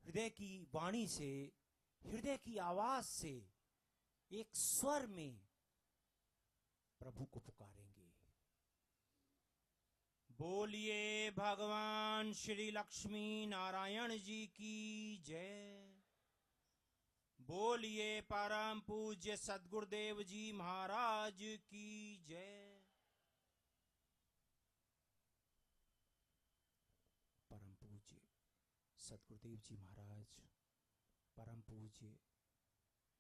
हृदय की वाणी से, हृदय की आवाज से एक स्वर में प्रभु को पुकारेंगे। बोलिए भगवान श्री लक्ष्मी नारायण जी की जय। बोलिए परम पूज्य सद्गुरुदेव जी महाराज की जय। परम पूज्य सद्गुरुदेव जी महाराज, परम पूज्य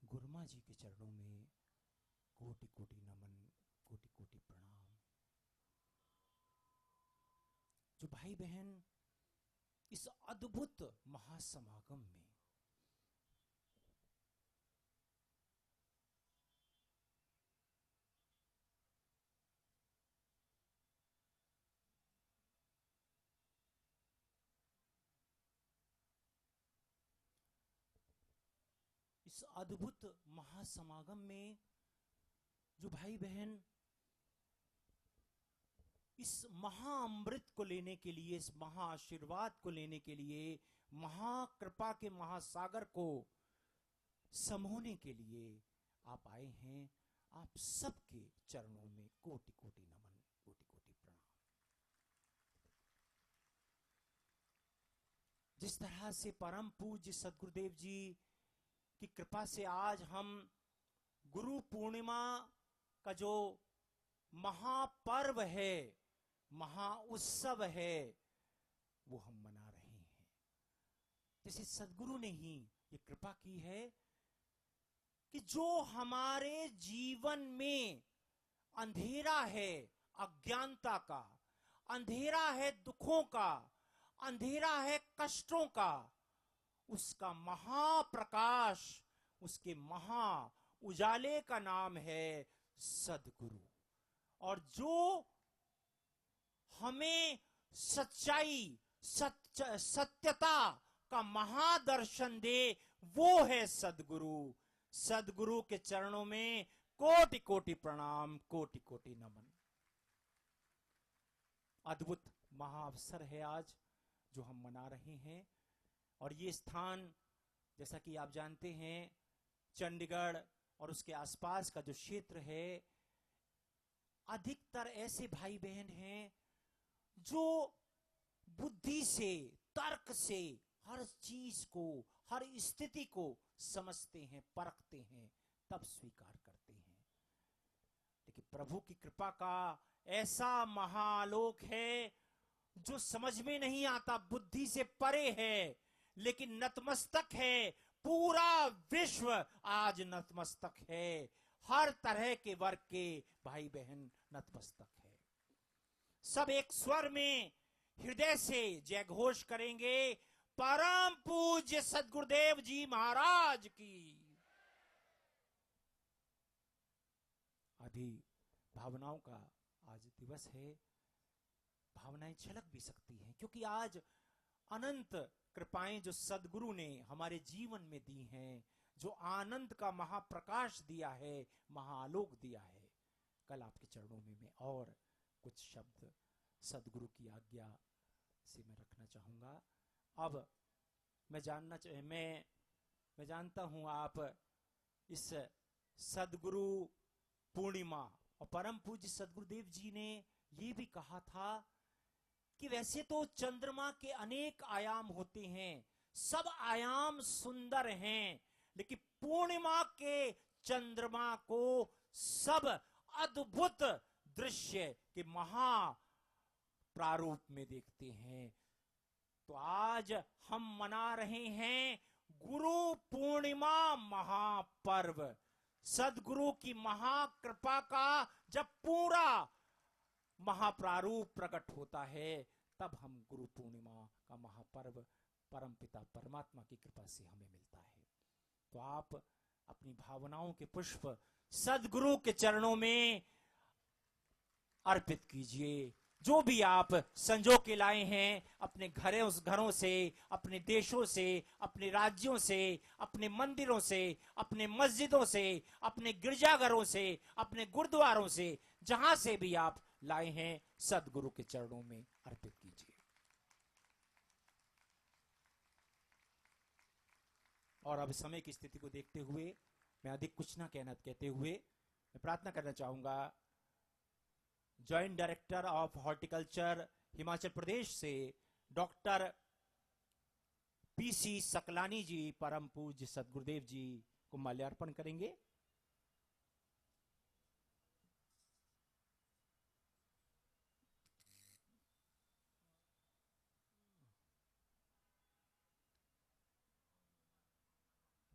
गुरुमा जी के चरणों में कोटि कोटि नमन, कोटि कोटि प्रणाम। जो भाई बहन इस अद्भुत महासमागम में इस अद्भुत महासमागम में जो भाई बहन इस महाअमृत को लेने के लिए, इस महाआशीर्वाद को लेने के लिए, महाकृपा के महासागर को समोने के लिए आप आए हैं, आप सबके चरणों में कोटि कोटि नमन, कोटि कोटि प्रणाम। जिस तरह से परम पूज्य सद्गुरुदेव जी की कृपा से आज हम गुरु पूर्णिमा का जो महापर्व है, महा उत्सव है, वो हम मना रहे हैं। जैसे सद्गुरु ने ही ये कृपा की है कि जो हमारे जीवन में अंधेरा है, अज्ञानता का अंधेरा है, दुखों का अंधेरा है, कष्टों का, उसका महाप्रकाश, उसके महा उजाले का नाम है सद्गुरु। और जो हमें सच्चाई, सत्यता का महादर्शन दे, वो है सद्गुरु। सद्गुरु के चरणों में कोटि कोटि प्रणाम, कोटि कोटि नमन। अद्भुत महाअवसर है आज जो हम मना रहे हैं। और ये स्थान, जैसा कि आप जानते हैं, चंडीगढ़ और उसके आसपास का जो क्षेत्र है, अधिकतर ऐसे भाई बहन हैं जो बुद्धि से, तर्क से हर चीज को, हर स्थिति को समझते हैं, परखते हैं, तब स्वीकार करते हैं। लेकिन प्रभु की कृपा का ऐसा महाआलोक है जो समझ में नहीं आता, बुद्धि से परे है, लेकिन नतमस्तक है। पूरा विश्व आज नतमस्तक है, हर तरह के वर्ग के भाई बहन नतमस्तक है। सब एक स्वर में हृदय से जय घोष करेंगे, परम पूज्य सद्गुरुदेव जी महाराज की। आदि भावनाओं का आज दिवस है। भावनाएं छलक भी सकती हैं, क्योंकि आज अनंत कृपाएं जो सद्गुरु ने हमारे जीवन में दी हैं, जो आनंद का महाप्रकाश दिया है, महाआलोक दिया है। कल आपके चरणों में मैं और कुछ शब्द सद्गुरु की आज्ञा से मैं रखना चाहूंगा। अब मैं जानता हूं आप इस सद्गुरु पूर्णिमा, और परम पूज्य सद्गुरुदेव जी ने ये भी कहा था कि वैसे तो चंद्रमा के अनेक आयाम होते हैं, सब आयाम सुंदर हैं, लेकिन पूर्णिमा के चंद्रमा को सब अद्भुत दृश्य के महा प्रारूप में देखते हैं। तो आज हम मना रहे हैं गुरु पूर्णिमा महापर्व। सद्गुरु की महाकृपा का जब पूरा महाप्रारूप प्रकट होता है, तब हम गुरु पूर्णिमा का महापर्व परमपिता परमात्मा की कृपा से हमें मिलता है। तो आप अपनी भावनाओं के पुष्प सद्गुरु के चरणों में अर्पित कीजिए। जो भी आप संजो के लाए हैं अपने घरों से, अपने देशों से, अपने राज्यों से, अपने मंदिरों से, अपने मस्जिदों से, अपने गिरजाघरों से, अपने गुरुद्वारों से, जहां से भी आप लाए हैं, सद्गुरु के चरणों में अर्पित कीजिए। और अब समय की स्थिति को देखते हुए मैं अधिक कुछ ना कहते हुए मैं प्रार्थना करना चाहूंगा joint director of horticulture Himachal Pradesh से डॉक्टर पीसी सकलानी जी परम पूज्य सदगुरुदेव जी को माल्यार्पण करेंगे।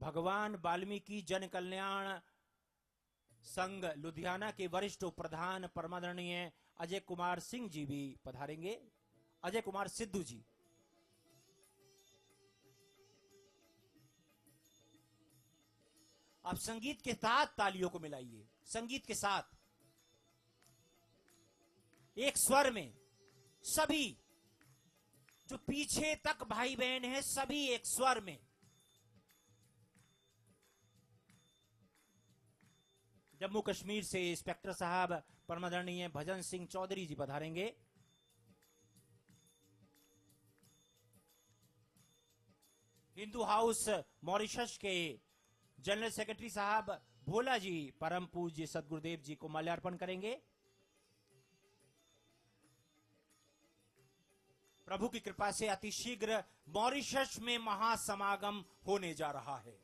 भगवान वाल्मीकि जन कल्याण संघ लुधियाना के वरिष्ठ प्रधान परमादरणीय अजय कुमार सिंह जी भी पधारेंगे। अजय कुमार सिद्धू जी। आप संगीत के साथ तालियों को मिलाइए, संगीत के साथ एक स्वर में सभी जो पीछे तक भाई बहन हैं सभी एक स्वर में। जम्मू कश्मीर से इंस्पेक्टर साहब परमादरणीय भजन सिंह चौधरी जी पधारेंगे। हिंदू हाउस मॉरिशस के जनरल सेक्रेटरी साहब भोला जी परम पूज्य सदगुरुदेव जी को माल्यार्पण करेंगे। प्रभु की कृपा से अतिशीघ्र मॉरिशस में महासमागम होने जा रहा है।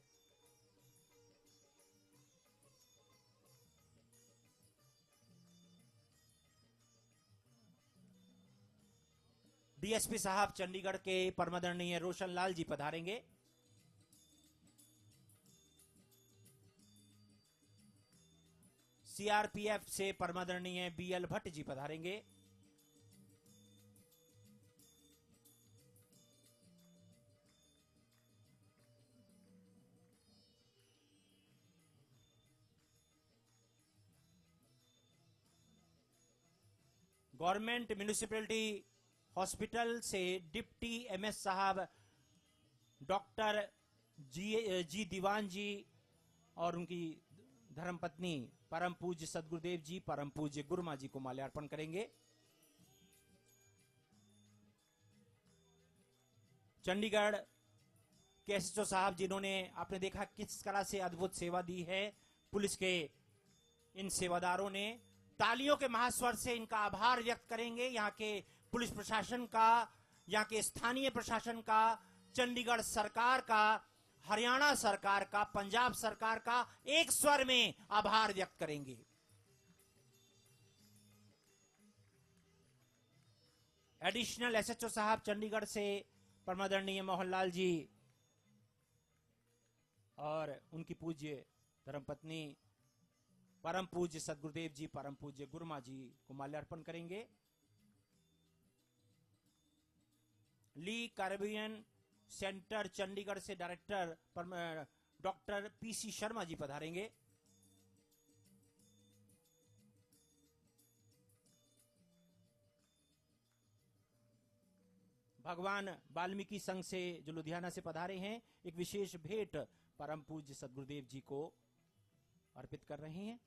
डीएसपी साहब चंडीगढ़ के परमादरणीय रोशन लाल जी पधारेंगे। सीआरपीएफ से परमादरणीय BL Bhatt ji पधारेंगे। Government municipality hospital से डिप्टी एमएस साहब डॉक्टर जी दीवान जी और उनकी धर्मपत्नी परम पूज्य सदगुरुदेव जी परम पूज्य गुरुमा जी को माल्यार्पण करेंगे। चंडीगढ़ के एसएचओ साहब जिन्होंने आपने देखा किस तरह से अद्भुत सेवा दी है, पुलिस के इन सेवादारों ने तालियों के महास्वर से इनका आभार व्यक्त करेंगे। यहाँ के पुलिस प्रशासन का, यहाँ के स्थानीय प्रशासन का, चंडीगढ़ सरकार का, हरियाणा सरकार का, पंजाब सरकार का एक स्वर में आभार व्यक्त करेंगे। एडिशनल एसएचओ साहब चंडीगढ़ से परमादरणीय मोहनलाल जी और उनकी पूज्य धर्मपत्नी परम पूज्य सदगुरुदेव जी परम पूज्य गुरुमा जी को माल्यार्पण करेंगे। ली कैरिबियन सेंटर चंडीगढ़ से director doctor PC Sharma ji पधारेंगे। भगवान वाल्मीकि संघ से जो लुधियाना से पधारे हैं एक विशेष भेंट परम पूज्य सदगुरुदेव जी को अर्पित कर रहे हैं।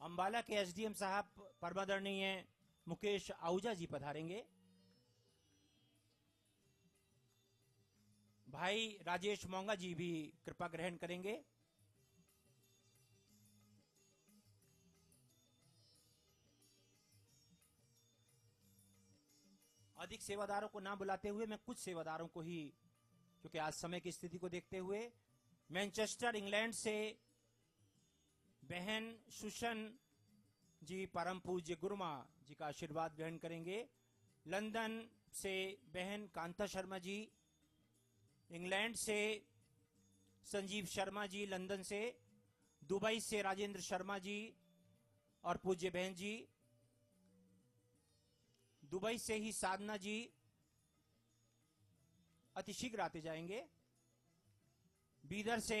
अंबाला के एसडीएम साहब परमादरणीय मुकेश आहूजा जी पधारेंगे। भाई राजेश मोंगा जी भी कृपा ग्रहण करेंगे। अधिक सेवादारों को ना बुलाते हुए मैं कुछ सेवादारों को ही, क्योंकि आज समय की स्थिति को देखते हुए, मैनचेस्टर इंग्लैंड से बहन सुशन जी परम पूज्य गुरुमा जी का आशीर्वाद ग्रहण करेंगे। लंदन से बहन कांता शर्मा जी, इंग्लैंड से संजीव शर्मा जी लंदन से, दुबई से राजेंद्र शर्मा जी और पूज्य बहन जी, दुबई से ही साधना जी अतिशीघ्र आते जाएंगे। बीदर से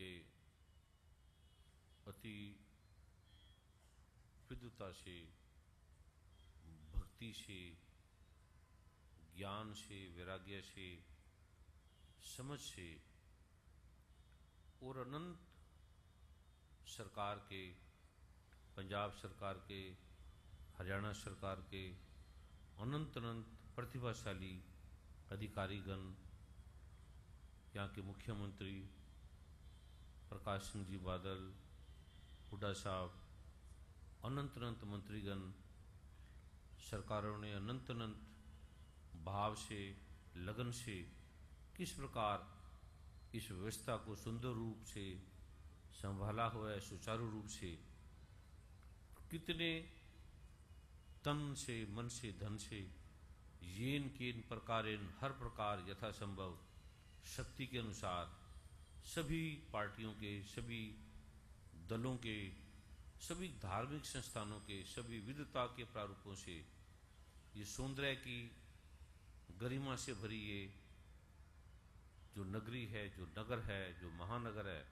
के अति विद्वता से, भक्ति से, ज्ञान से, वैराग्य से, समझ से और अनंत सरकार के, पंजाब सरकार के, हरियाणा सरकार के अनंत अनंत प्रतिभाशाली अधिकारीगण, यहाँ के मुख्यमंत्री प्रकाश सिंह जी बादल, हुड्डा साहब, अनंत अनंत मंत्रीगण, सरकारों ने अनंत अनंत भाव से, लगन से किस प्रकार इस व्यवस्था को सुंदर रूप से संभाला हुआ है, सुचारू रूप से, कितने तन से, मन से, धन से, येन केन प्रकारेण, हर प्रकार यथासंभव शक्ति के अनुसार सभी पार्टियों के, सभी दलों के, सभी धार्मिक संस्थानों के, सभी विविधता के प्रारूपों से ये सौंदर्य की गरिमा से भरी ये जो नगरी है, जो नगर है, जो महानगर है,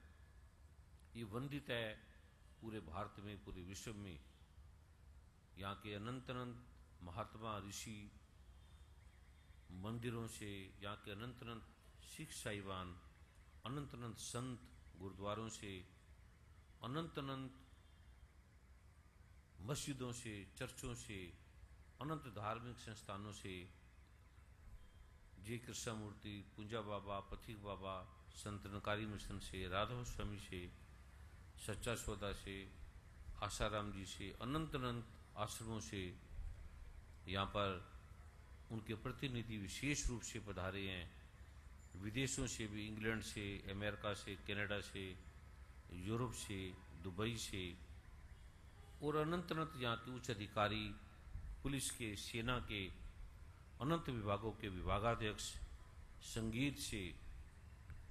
ये वंदित है पूरे भारत में, पूरे विश्व में। यहाँ के अनंत अनंत महात्मा ऋषि मंदिरों से, यहाँ के अनंत अनंत सिख साहिबान, अनंत अनंत संत गुरुद्वारों से, अनंत अनंत मस्जिदों से, चर्चों से, अनंत धार्मिक संस्थानों से, जय कृष्ण मूर्ति, पूंजा बाबा, पथिक बाबा, संत नकारी मिशन से, राघव स्वामी से, सच्चा सौदा से, आसाराम जी से, अनंत अनंत आश्रमों से यहाँ पर उनके प्रतिनिधि विशेष रूप से पधारे हैं। विदेशों से भी, इंग्लैंड से, अमेरिका से, कनाडा से, यूरोप से, दुबई से और अनंत अनंत यहाँ के उच्च अधिकारी, पुलिस के, सेना के, अनंत विभागों के विभागाध्यक्ष, संगीत से,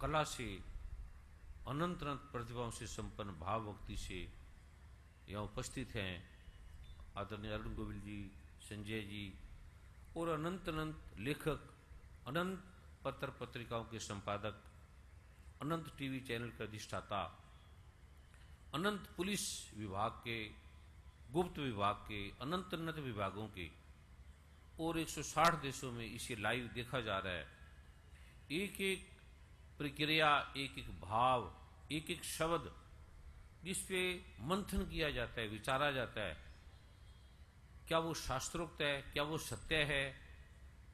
कला से, अनंत अनंत प्रतिभाओं से संपन्न भाव भक्ति से यहाँ उपस्थित हैं। आदरणीय अरुण गोविल जी, संजय जी और अनंत अनंत लेखक, अनंत पत्र पत्रिकाओं के संपादक, अनंत टीवी चैनल के अधिष्ठाता, अनंत पुलिस विभाग के, गुप्त विभाग के, अनंत अनंत विभागों के और 160 देशों में इसे लाइव देखा जा रहा है। एक एक प्रक्रिया, एक एक भाव, एक एक शब्द जिस पे मंथन किया जाता है, विचारा जाता है, क्या वो शास्त्रोक्त है, क्या वो सत्य है।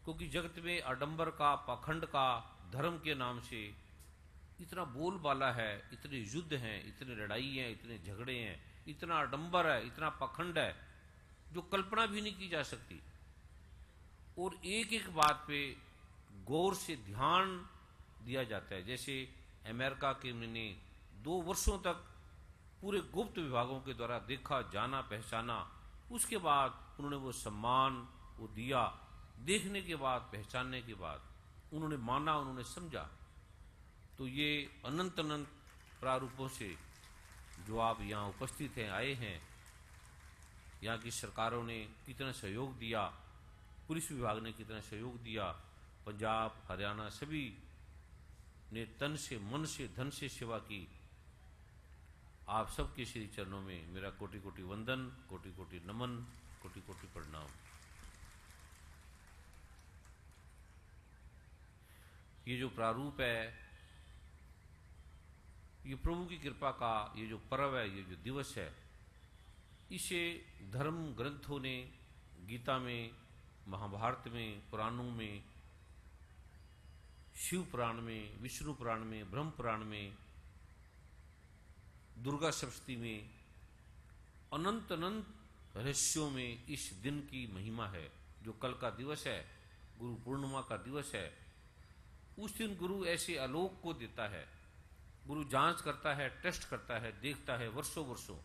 क्योंकि जगत में आडंबर का, पाखंड का, धर्म के नाम से इतना बोलबाला है, इतने युद्ध हैं, इतनी लड़ाई हैं, इतने झगड़े हैं, इतना आडंबर है, इतना पाखंड है जो कल्पना भी नहीं की जा सकती। और एक एक बात पे गौर से ध्यान दिया जाता है। जैसे अमेरिका के मैंने 2 वर्षों तक पूरे गुप्त विभागों के द्वारा देखा, जाना, पहचाना, उसके बाद उन्होंने वो सम्मान वो दिया, देखने के बाद, पहचानने के बाद उन्होंने माना, उन्होंने समझा। तो ये अनंत अनंत प्रारूपों से जो आप यहाँ उपस्थित हैं, आए हैं, यहाँ की सरकारों ने कितना सहयोग दिया, पुलिस विभाग ने कितना सहयोग दिया, पंजाब, हरियाणा सभी ने तन से, मन से, धन से सेवा की। आप सबके श्री चरणों में मेरा कोटि कोटि वंदन, कोटि कोटि नमन, कोटि कोटि प्रणाम। ये जो प्रारूप है, ये प्रभु की कृपा का ये जो पर्व है, ये जो दिवस है, इसे धर्म ग्रंथों ने गीता में, महाभारत में, पुराणों में, शिव पुराण में, विष्णु पुराण में, ब्रह्म पुराण में, दुर्गा सप्तमी में, अनंत अनंत रहस्यों में इस दिन की महिमा है। जो कल का दिवस है, गुरु पूर्णिमा का दिवस है, उस दिन गुरु ऐसे आलोक को देता है। गुरु जांच करता है, टेस्ट करता है, देखता है वर्षों वर्षों।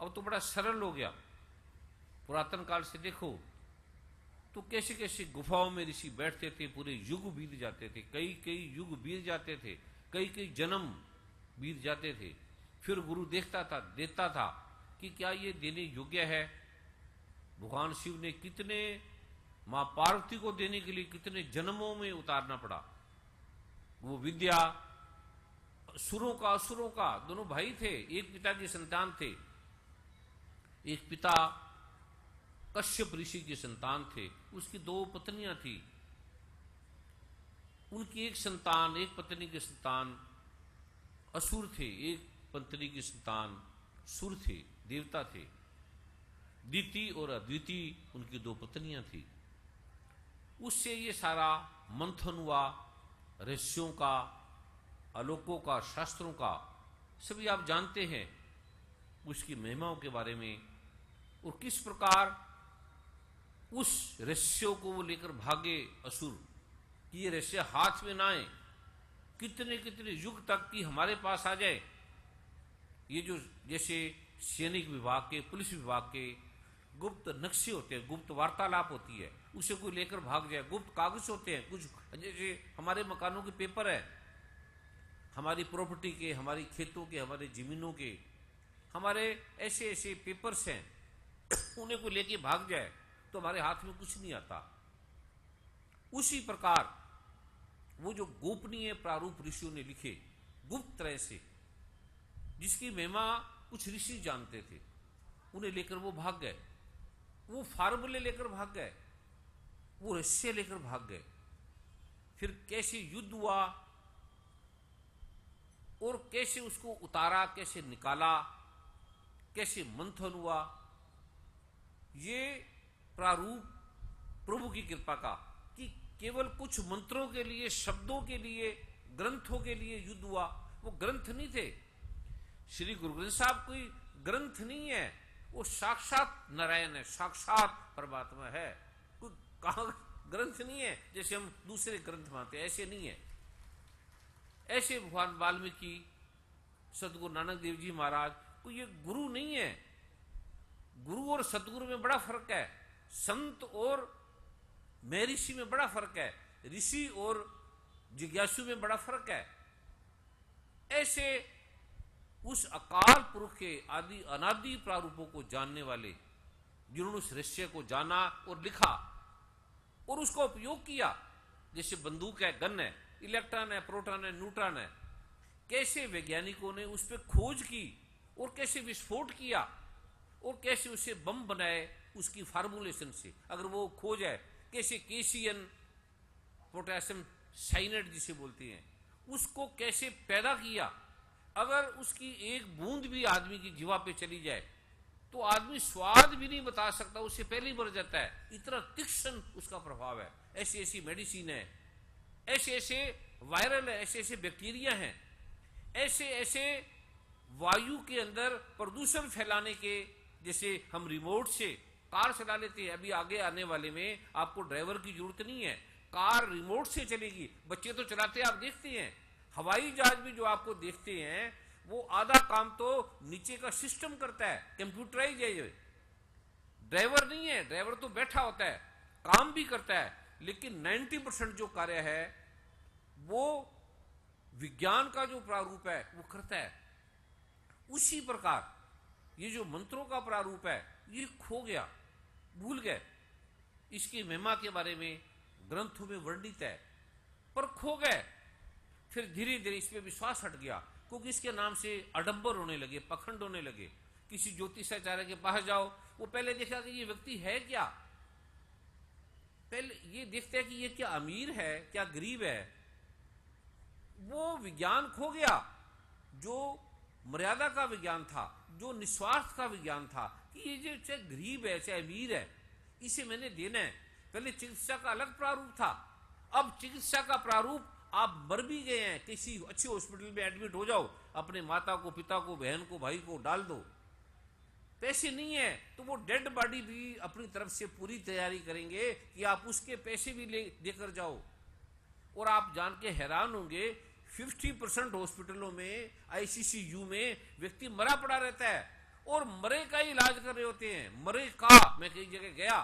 अब तो बड़ा सरल हो गया। पुरातन काल से देखो तो कैसे कैसे गुफाओं में ऋषि बैठते थे, पूरे युग बीत जाते थे, कई कई युग बीत जाते थे, कई कई जन्म बीत जाते थे। फिर गुरु देखता था, देता था कि क्या ये देने योग्य है। भगवान शिव ने कितने, मां पार्वती को देने के लिए कितने जन्मों में उतारना पड़ा। वो विद्या सुरों का असुरों का, दोनों भाई थे, एक पिता की संतान थे। एक पिता कश्यप ऋषि की संतान थे, उसकी 2 पत्नियां थी। उनकी एक पत्नी की संतान असुर थे, एक पत्नी की संतान सुर थे, देवता थे। दीति और अद्विति उनकी 2 पत्नियां थी। उससे ये सारा मंथन हुआ, ऋषियों का, आलोकों का, शास्त्रों का, सभी आप जानते हैं उसकी महिमाओं के बारे में, और किस प्रकार उस ऋषियों को वो लेकर भागे असुर कि ये ऋषि हाथ में ना आए, कितने कितने युग तक कि हमारे पास आ जाए। ये जो जैसे सैनिक विभाग के, पुलिस विभाग के गुप्त नक्शे होते हैं, गुप्त वार्तालाप होती है, उसे कोई लेकर भाग जाए। गुप्त कागज होते हैं, कुछ जैसे हमारे मकानों के पेपर है, हमारी प्रॉपर्टी के, हमारी खेतों के, हमारे जमीनों के, हमारे ऐसे ऐसे पेपर्स हैं, उन्हें कोई लेके भाग जाए तो हमारे हाथ में कुछ नहीं आता। उसी प्रकार वो जो गोपनीय प्रारूप ऋषियों ने लिखे गुप्त तरह से, जिसकी महिमा कुछ ऋषि जानते थे, उन्हें लेकर वो भाग गए। वो फार्मूले लेकर भाग गए, वो रहस्य लेकर भाग गए। फिर कैसे युद्ध हुआ और कैसे उसको उतारा, कैसे निकाला, कैसे मंथन हुआ, ये प्रारूप प्रभु की कृपा का, कि केवल कुछ मंत्रों के लिए, शब्दों के लिए, ग्रंथों के लिए युद्ध हुआ। वो ग्रंथ नहीं थे। श्री गुरु ग्रंथ साहब कोई ग्रंथ नहीं है, वो साक्षात नारायण है, साक्षात परमात्मा है। कोई कहा ग्रंथ नहीं है जैसे हम दूसरे ग्रंथ मानते हैं, ऐसे नहीं है। ऐसे भगवान वाल्मीकि, सदगुरु नानक देव जी महाराज, कोई ये गुरु नहीं है। गुरु और सदगुरु में बड़ा फर्क है, संत और महर्षि में बड़ा फर्क है, ऋषि और जिज्ञासु में बड़ा फर्क है। ऐसे उस अकाल पुरुष के आदि अनादि प्रारूपों को जानने वाले, जिन्होंने उस रहस्य को जाना और लिखा और उसका उपयोग किया, जैसे बंदूक है, गन है, इलेक्ट्रॉन है, प्रोटॉन है, न्यूट्रॉन है, कैसे वैज्ञानिकों ने उस पर खोज की और कैसे विस्फोट किया और कैसे उसे बम बनाए उसकी फार्मूलेशन से। अगर वो खोज है, कैसे केसियन पोटेशियम साइनेट जिसे बोलते हैं, उसको कैसे पैदा किया। अगर उसकी एक बूंद भी आदमी की जीवा पे चली जाए तो आदमी स्वाद भी नहीं बता सकता, उससे पहले ही मर जाता है, इतना तीक्ष्ण उसका प्रभाव है। ऐसी ऐसी मेडिसिन है, ऐसे ऐसे वायरल है, ऐसे ऐसे बैक्टीरिया हैं, ऐसे ऐसे वायु के अंदर प्रदूषण फैलाने के, जैसे हम रिमोट से कार चला लेते हैं। अभी आगे आने वाले में आपको ड्राइवर की जरूरत नहीं है, कार रिमोट से चलेगी। बच्चे तो चलाते हैं, आप देखते हैं। हवाई जहाज भी जो आपको देखते हैं, वो आधा काम तो नीचे का सिस्टम करता है, कंप्यूटराइज है। ड्राइवर नहीं है, ड्राइवर तो बैठा होता है, काम भी करता है, लेकिन 90% जो कार्य है वो विज्ञान का जो प्रारूप है वो करता है। उसी प्रकार ये जो मंत्रों का प्रारूप है, ये खो गया, भूल गए। इसकी महिमा के बारे में ग्रंथों में वर्णित है, पर खो गए। फिर धीरे धीरे इस पे विश्वास हट गया, क्योंकि इसके नाम से आडंबर होने लगे, पखंड होने लगे। किसी ज्योतिषाचार्य के पास जाओ, वो पहले देखा कि ये व्यक्ति है क्या, पहले ये देखते हैं कि ये क्या अमीर है, क्या गरीब है। वो विज्ञान खो गया, जो मर्यादा का विज्ञान था, जो निस्वार्थ का विज्ञान था, कि ये जो चाहे गरीब है चाहे अमीर है, इसे मैंने देना है। पहले चिकित्सा का अलग प्रारूप था, अब चिकित्सा का प्रारूप, आप मर भी गए हैं, किसी अच्छे हॉस्पिटल में एडमिट हो जाओ, अपने माता को, पिता को, बहन को, भाई को डाल दो। पैसे नहीं है तो वो डेड बॉडी भी अपनी तरफ से पूरी तैयारी करेंगे कि आप उसके पैसे भी देकर जाओ। और आप जान के हैरान होंगे, 50% हॉस्पिटलों में, आईसीसीयू में व्यक्ति मरा पड़ा रहता है और मरे का ही इलाज कर रहे होते हैं। मरे का, मैं कई जगह गया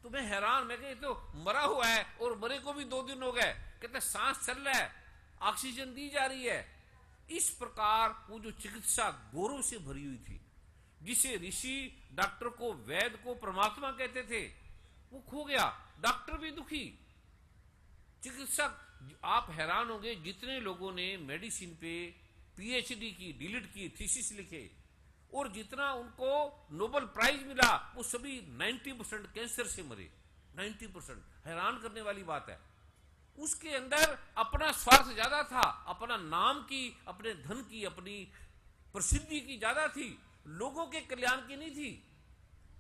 तो मैं हैरान, मैं कही तो मरा हुआ है और मरे को भी 2 दिन हो गए, कहते सांस चल रहा है, ऑक्सीजन दी जा रही है। इस प्रकार वो जो चिकित्सा गौरव से भरी हुई थी, जिसे ऋषि डॉक्टर को, वैद्य को परमात्मा कहते थे, वो खो गया। डॉक्टर भी दुखी, चिकित्सक, आप हैरान होंगे जितने लोगों ने मेडिसिन पे पीएचडी की, डीलिट की, थीसिस लिखे और जितना उनको नोबेल प्राइज मिला, वो सभी 90% कैंसर से मरे। 90%, हैरान करने वाली बात है। उसके अंदर अपना स्वार्थ ज्यादा था, अपना नाम की, अपने धन की, अपनी प्रसिद्धि की ज्यादा थी, लोगों के कल्याण की नहीं थी।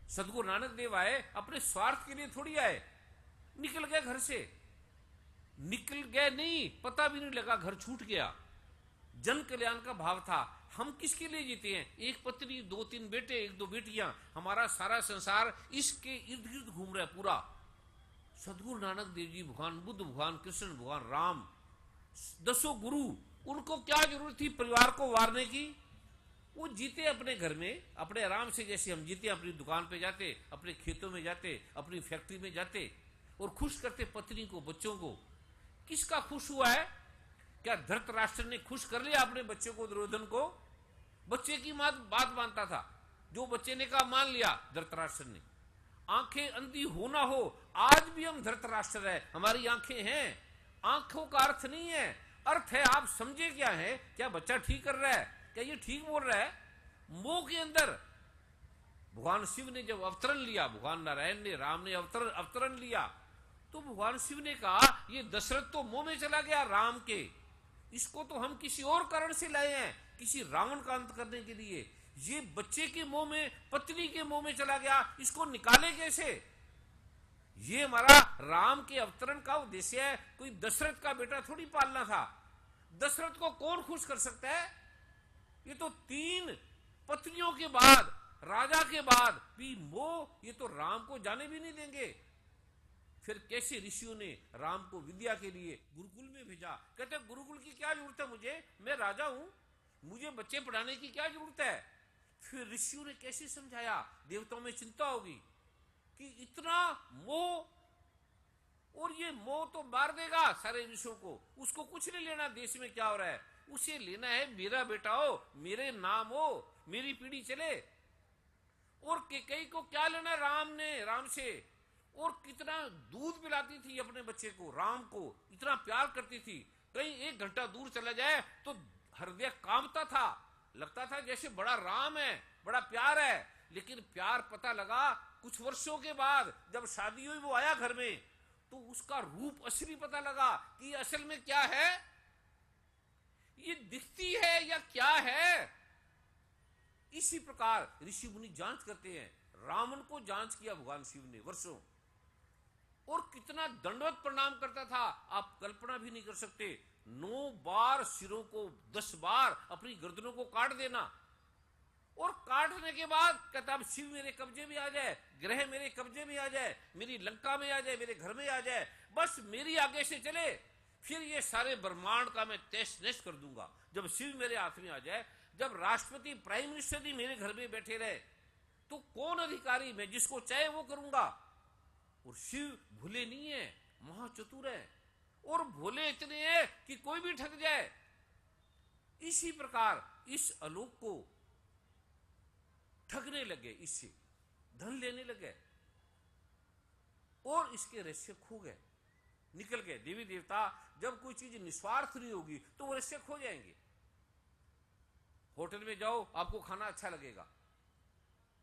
सदगुरु नानक देव आए, अपने स्वार्थ के लिए थोड़ी आए। निकल गए घर से, निकल गए नहीं, पता भी नहीं लगा, घर छूट गया। जन कल्याण का भाव था। हम किसके लिए जीते हैं? एक पत्नी, 2-3 बेटे, 1-2 बेटियां, हमारा सारा संसार इसके इर्द गिर्द घूम रहा है पूरा। सदगुरु नानक देव जी, भगवान बुद्ध, भगवान कृष्ण, भगवान राम, 10 गुरु, उनको क्या जरूरत थी परिवार को वारने की? वो जीते अपने घर में, अपने आराम से, जैसे हम जीते, अपनी दुकान पे जाते, अपने खेतों में जाते, अपनी फैक्ट्री में जाते और खुश करते पत्नी को, बच्चों को। किसका खुश हुआ है? क्या धृतराष्ट्र ने खुश कर लिया अपने बच्चे को, दुर्योधन को? बच्चे की बात मानता था, जो बच्चे ने कहा मान लिया धृतराष्ट्र ने। आंखें अंधी हो ना हो, आज भी हम धृतराष्ट्र है, हमारी आंखें हैं। आंखों का अर्थ नहीं है, अर्थ है आप समझे क्या है, क्या बच्चा ठीक कर रहा है, क्या ये ठीक बोल रहा है? मोह के अंदर भगवान शिव ने जब अवतरण लिया, भगवान नारायण ने, राम ने अवतरण लिया, तो भगवान शिव ने कहा ये दशरथ तो मोह में चला गया राम के, इसको तो हम किसी और कारण से लाए हैं, किसी रावण का अंत करने के लिए। ये बच्चे के मुंह में, पत्नी के मुंह में चला गया, इसको निकाले कैसे? ये हमारा राम के अवतरण का उद्देश्य है, कोई दशरथ का बेटा थोड़ी पालना था। दशरथ को कौन खुश कर सकता है? ये तो 3 पत्नियों के बाद, राजा के बाद भी मोह, ये तो राम को जाने भी नहीं देंगे। फिर कैसे ऋषियों ने राम को विद्या के लिए गुरुकुल में भेजा। कहते गुरुकुल की क्या जरूरत है मुझे, मैं राजा हूं, मुझे बच्चे पढ़ाने की क्या जरूरत है? फिर ऋषियों ने कैसे समझाया, देवताओं में चिंता होगी कि इतना मोह, और ये मोह तो मार देगा सारे ऋषियों को, उसको कुछ नहीं लेना देश में क्या हो रहा है, उसे लेना है मेरा बेटा हो, मेरे नाम हो, मेरी पीढ़ी चले। और कैकेयी को क्या लेना राम से, और कितना दूध पिलाती थी अपने बच्चे को, राम को इतना प्यार करती थी। कहीं 1 घंटा दूर चला जाए तो हृदय कांपता था, लगता था जैसे बड़ा राम है, बड़ा प्यार है। लेकिन प्यार पता लगा कुछ वर्षों के बाद, जब शादी हुई, वो आया घर में, तो उसका रूप असली पता लगा कि असल में क्या है, ये दिखती है या क्या है। इसी प्रकार ऋषि मुनि जांच करते हैं। रावण को जांच किया भगवान शिव ने वर्षों, और कितना दंडवत प्रणाम करता था, आप कल्पना भी नहीं कर सकते। 9 बार सिरों को, 10 बार अपनी गर्दनों को काट देना, और काटने के बाद कहता अब शिव मेरे कब्जे में आ जाए, ग्रह मेरे कब्जे में आ जाए, मेरी लंका में आ जाए, मेरे घर में आ जाए, बस मेरी आगे से चले, फिर ये सारे ब्रह्मांड का मैं तहस नहस कर दूंगा। जब शिव मेरे हाथ में आ जाए, जब राष्ट्रपति, प्राइम मिनिस्टर भी मेरे घर में बैठे रहे, तो कौन अधिकारी, मैं जिसको चाहे वो करूंगा। और शिव भूले नहीं है, महाचतुर है, और भोले इतने हैं कि कोई भी ठग जाए। इसी प्रकार इस आलोक को ठगने लगे, इससे धन लेने लगे, और इसके रहस्य खो गए, निकल गए। देवी देवता, जब कोई चीज निस्वार्थ नहीं होगी तो वो रहस्य खो जाएंगे। होटल में जाओ, आपको खाना अच्छा लगेगा,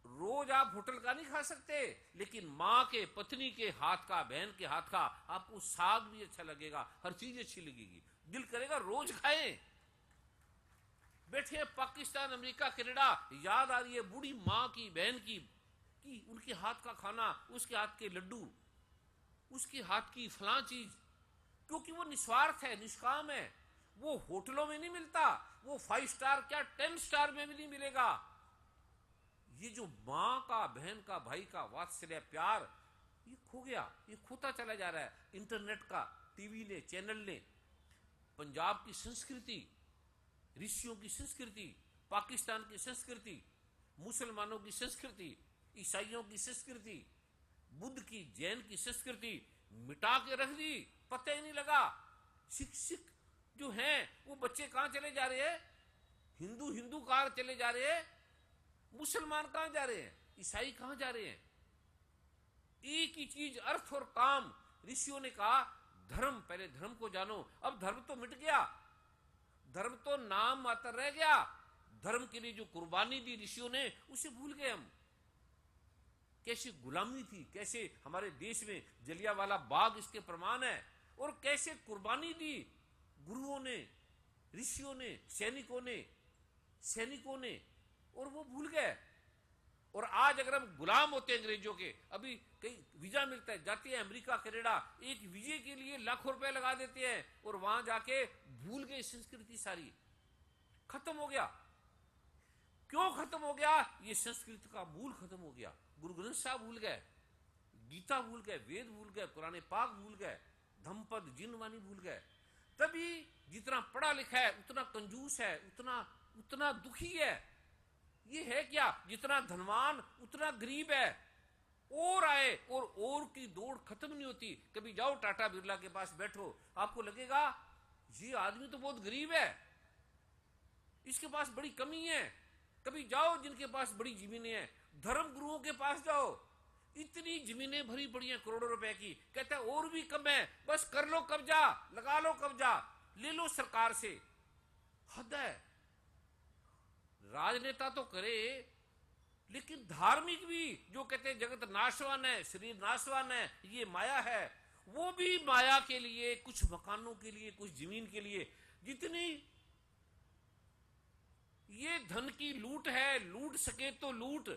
रोज आप होटल का नहीं खा सकते, लेकिन माँ के, पत्नी के हाथ का, बहन के हाथ का आपको साग भी अच्छा लगेगा, हर चीज अच्छी लगेगी, दिल करेगा रोज खाएं। बैठे पाकिस्तान, अमेरिका, कनाडा, याद आ रही है बूढ़ी माँ की, बहन की, कि उनके हाथ का खाना, उसके हाथ के लड्डू, उसके हाथ की फलां चीज, क्योंकि वो निस्वार्थ है, निष्काम है। वो होटलों में नहीं मिलता, वो 5 स्टार क्या 10 स्टार में भी नहीं मिलेगा। ये जो माँ का, बहन का, भाई का वात्सल्य, प्यार, ये खो गया, ये खोता चला जा रहा है। इंटरनेट का, टीवी ने, चैनल ने पंजाब की संस्कृति, ऋषियों की संस्कृति, पाकिस्तान की संस्कृति, मुसलमानों की संस्कृति, ईसाइयों की संस्कृति, बुद्ध की, जैन की संस्कृति मिटा के रख दी, पता ही नहीं लगा। शिक्षक जो हैं वो बच्चे कहां चले जा रहे हैं, हिंदू कहां चले जा रहे हैं, मुसलमान कहां जा रहे हैं, ईसाई कहां जा रहे हैं। एक ही चीज, अर्थ और काम। ऋषियों ने कहा धर्म, पहले धर्म को जानो। अब धर्म तो मिट गया, धर्म तो नाम मात्र रह गया। धर्म के लिए जो कुर्बानी दी ऋषियों ने, उसे भूल गए हम। कैसी गुलामी थी, कैसे हमारे देश में जलियांवाला बाग इसके प्रमाण है, और कैसे कुर्बानी दी गुरुओं ने, ऋषियों ने, सैनिकों ने, और वो भूल गए। और आज अगर हम गुलाम होते हैं अंग्रेजों के, अभी कई वीजा मिलता है, जाते हैं अमेरिका, कनाडा, एक वीजे के लिए लाखों रुपए लगा देते हैं, और वहां जाके भूल गए संस्कृति, सारी खत्म हो गया। क्यों खत्म हो गया? ये संस्कृति का मूल खत्म हो गया। गुरु ग्रंथ साहब भूल गए, गीता भूल गए, वेद भूल गए, कुरान पाक भूल गए, धम्मपद जिनवानी भूल गए। तभी जितना पढ़ा लिखा है उतना कंजूस है, उतना दुखी है। ये है क्या? जितना धनवान उतना गरीब है। और आए और की दौड़ खत्म नहीं होती। कभी जाओ टाटा बिरला के पास बैठो, आपको लगेगा ये आदमी तो बहुत गरीब है, इसके पास बड़ी कमी है। कभी जाओ जिनके पास बड़ी जमीनें हैं, धर्म गुरुओं के पास जाओ, इतनी जमीनें भरी पड़ी हैं करोड़ों रुपए की, कहते हैं और भी कम है, बस कर लो कब्जा, लगा लो कब्जा, ले लो सरकार से। हद है। राजनेता तो करे, लेकिन धार्मिक भी, जो कहते हैं जगत नाशवान है, शरीर नाशवान है, ये माया है, वो भी माया के लिए, कुछ मकानों के लिए, कुछ जमीन के लिए, जितनी ये धन की लूट है, लूट सके तो लूट,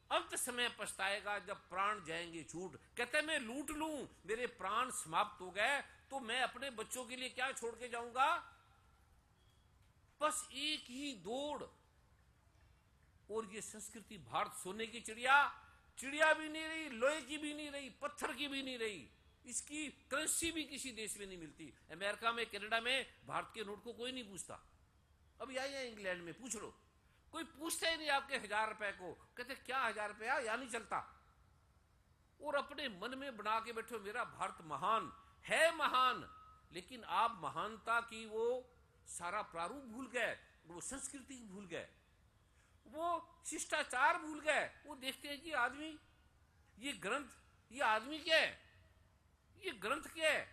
अंत समय पछताएगा जब प्राण जाएंगे छूट। कहते मैं लूट लूं, मेरे प्राण समाप्त हो गए तो मैं अपने बच्चों के लिए क्या छोड़ के जाऊंगा? बस एक ही दौड़। और ये संस्कृति, भारत सोने की चिड़िया भी नहीं रही, लोहे की भी नहीं रही, पत्थर की भी नहीं रही, इसकी करेंसी भी किसी देश में नहीं मिलती। अमेरिका में, कनाडा में भारत के नोट को कोई नहीं पूछता। अभी आई है इंग्लैंड में, पूछ लो, कोई पूछता ही नहीं आपके 1000 रुपए को। कहते क्या 1000 रुपया, या नहीं चलता। और अपने मन में बना के बैठो मेरा भारत महान है, महान। लेकिन आप महानता की वो सारा प्रारूप भूल गए, वो संस्कृति भूल गए, वो शिष्टाचार भूल गए। वो देखते हैं कि आदमी, ये ग्रंथ, ये आदमी क्या है, ये ग्रंथ क्या है,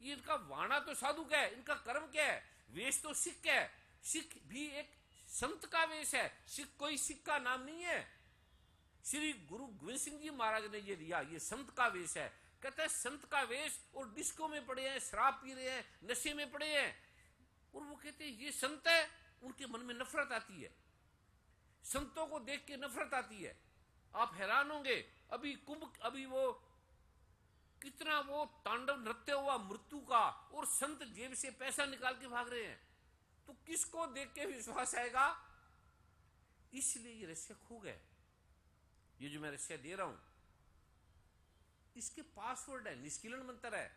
ये इनका वाणा तो साधु क्या है, इनका कर्म क्या है, वेश तो सिख क्या है। सिख भी एक संत का वेश है, सिख कोई सिख का नाम नहीं है। श्री गुरु गोविंद सिंह जी महाराज ने ये दिया, ये संत का वेश है। कहते हैं संत का वेश, और डिस्को में पड़े हैं, शराब पी रहे हैं, नशे में पड़े हैं, और वो कहते हैं ये संत है। उनके मन में नफरत आती है, संतों को देख के नफरत आती है। आप हैरान होंगे, अभी वो कितना वो तांडव नृत्य हुआ मृत्यु का, और संत जेब से पैसा निकाल के भाग रहे हैं, तो किसको देख के विश्वास आएगा? इसलिए ये रहस्य खो गए। ये जो मैं रहस्य दे रहा हूं, इसके पासवर्ड है, निष्कीलन मंत्र है।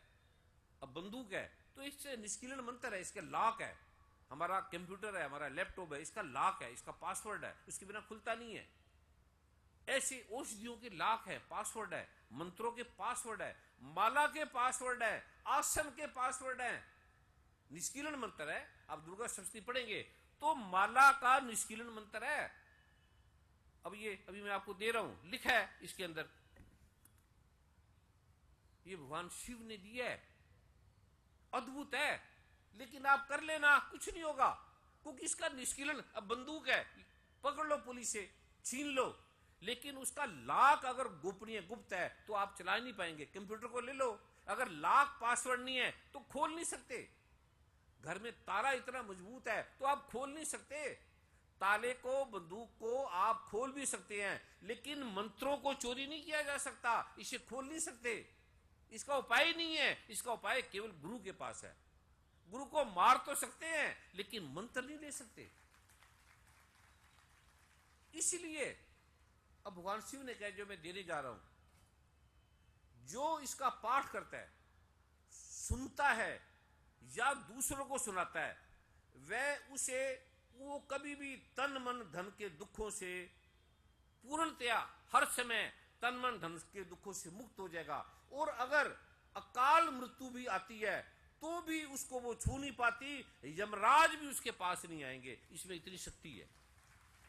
अब बंदूक है तो इससे निष्कीलन मंत्र है, इसके लॉक है। हमारा कंप्यूटर है, हमारा लैपटॉप है, इसका लॉक है, इसका पासवर्ड है, उसके बिना खुलता नहीं है। ऐसे औषधियों के लॉक है, पासवर्ड है, मंत्रों के पासवर्ड है, माला के पासवर्ड है, आसन के पासवर्ड है। निष्कीलन मंत्र है। आप दुर्गा सप्तशती पढ़ेंगे तो माला का निष्कीलन मंत्र है। अब ये अभी मैं आपको दे रहा हूं, लिखा है इसके अंदर, ये भगवान शिव ने दिया है, अद्भुत है। लेकिन आप कर लेना, कुछ नहीं होगा, क्योंकि इसका निष्कीलन, अब बंदूक है, पकड़ लो पुलिस से, छीन लो, लेकिन उसका लॉक अगर गोपनीय, गुप्त है, तो आप चला नहीं पाएंगे। कंप्यूटर को ले लो, अगर लॉक पासवर्ड नहीं है तो खोल नहीं सकते। घर में ताला इतना मजबूत है तो आप खोल नहीं सकते। ताले को, बंदूक को आप खोल भी सकते हैं, लेकिन मंत्रों को चोरी नहीं किया जा सकता, इसे खोल नहीं सकते। इसका उपाय ही नहीं है। इसका उपाय केवल गुरु के पास है। गुरु को मार तो सकते हैं, लेकिन मंत्र नहीं ले सकते। इसलिए अब भगवान शिव ने कहा, जो मैं देने जा रहा हूं, जो इसका पाठ करता है, सुनता है या दूसरों को सुनाता है, वह उसे, वो कभी भी तन मन धन के दुखों से पूर्णतया हर समय तन मन धन के दुखों से मुक्त हो जाएगा। और अगर अकाल मृत्यु भी आती है तो भी उसको वो छू नहीं पाती, यमराज भी उसके पास नहीं आएंगे। इसमें इतनी शक्ति है।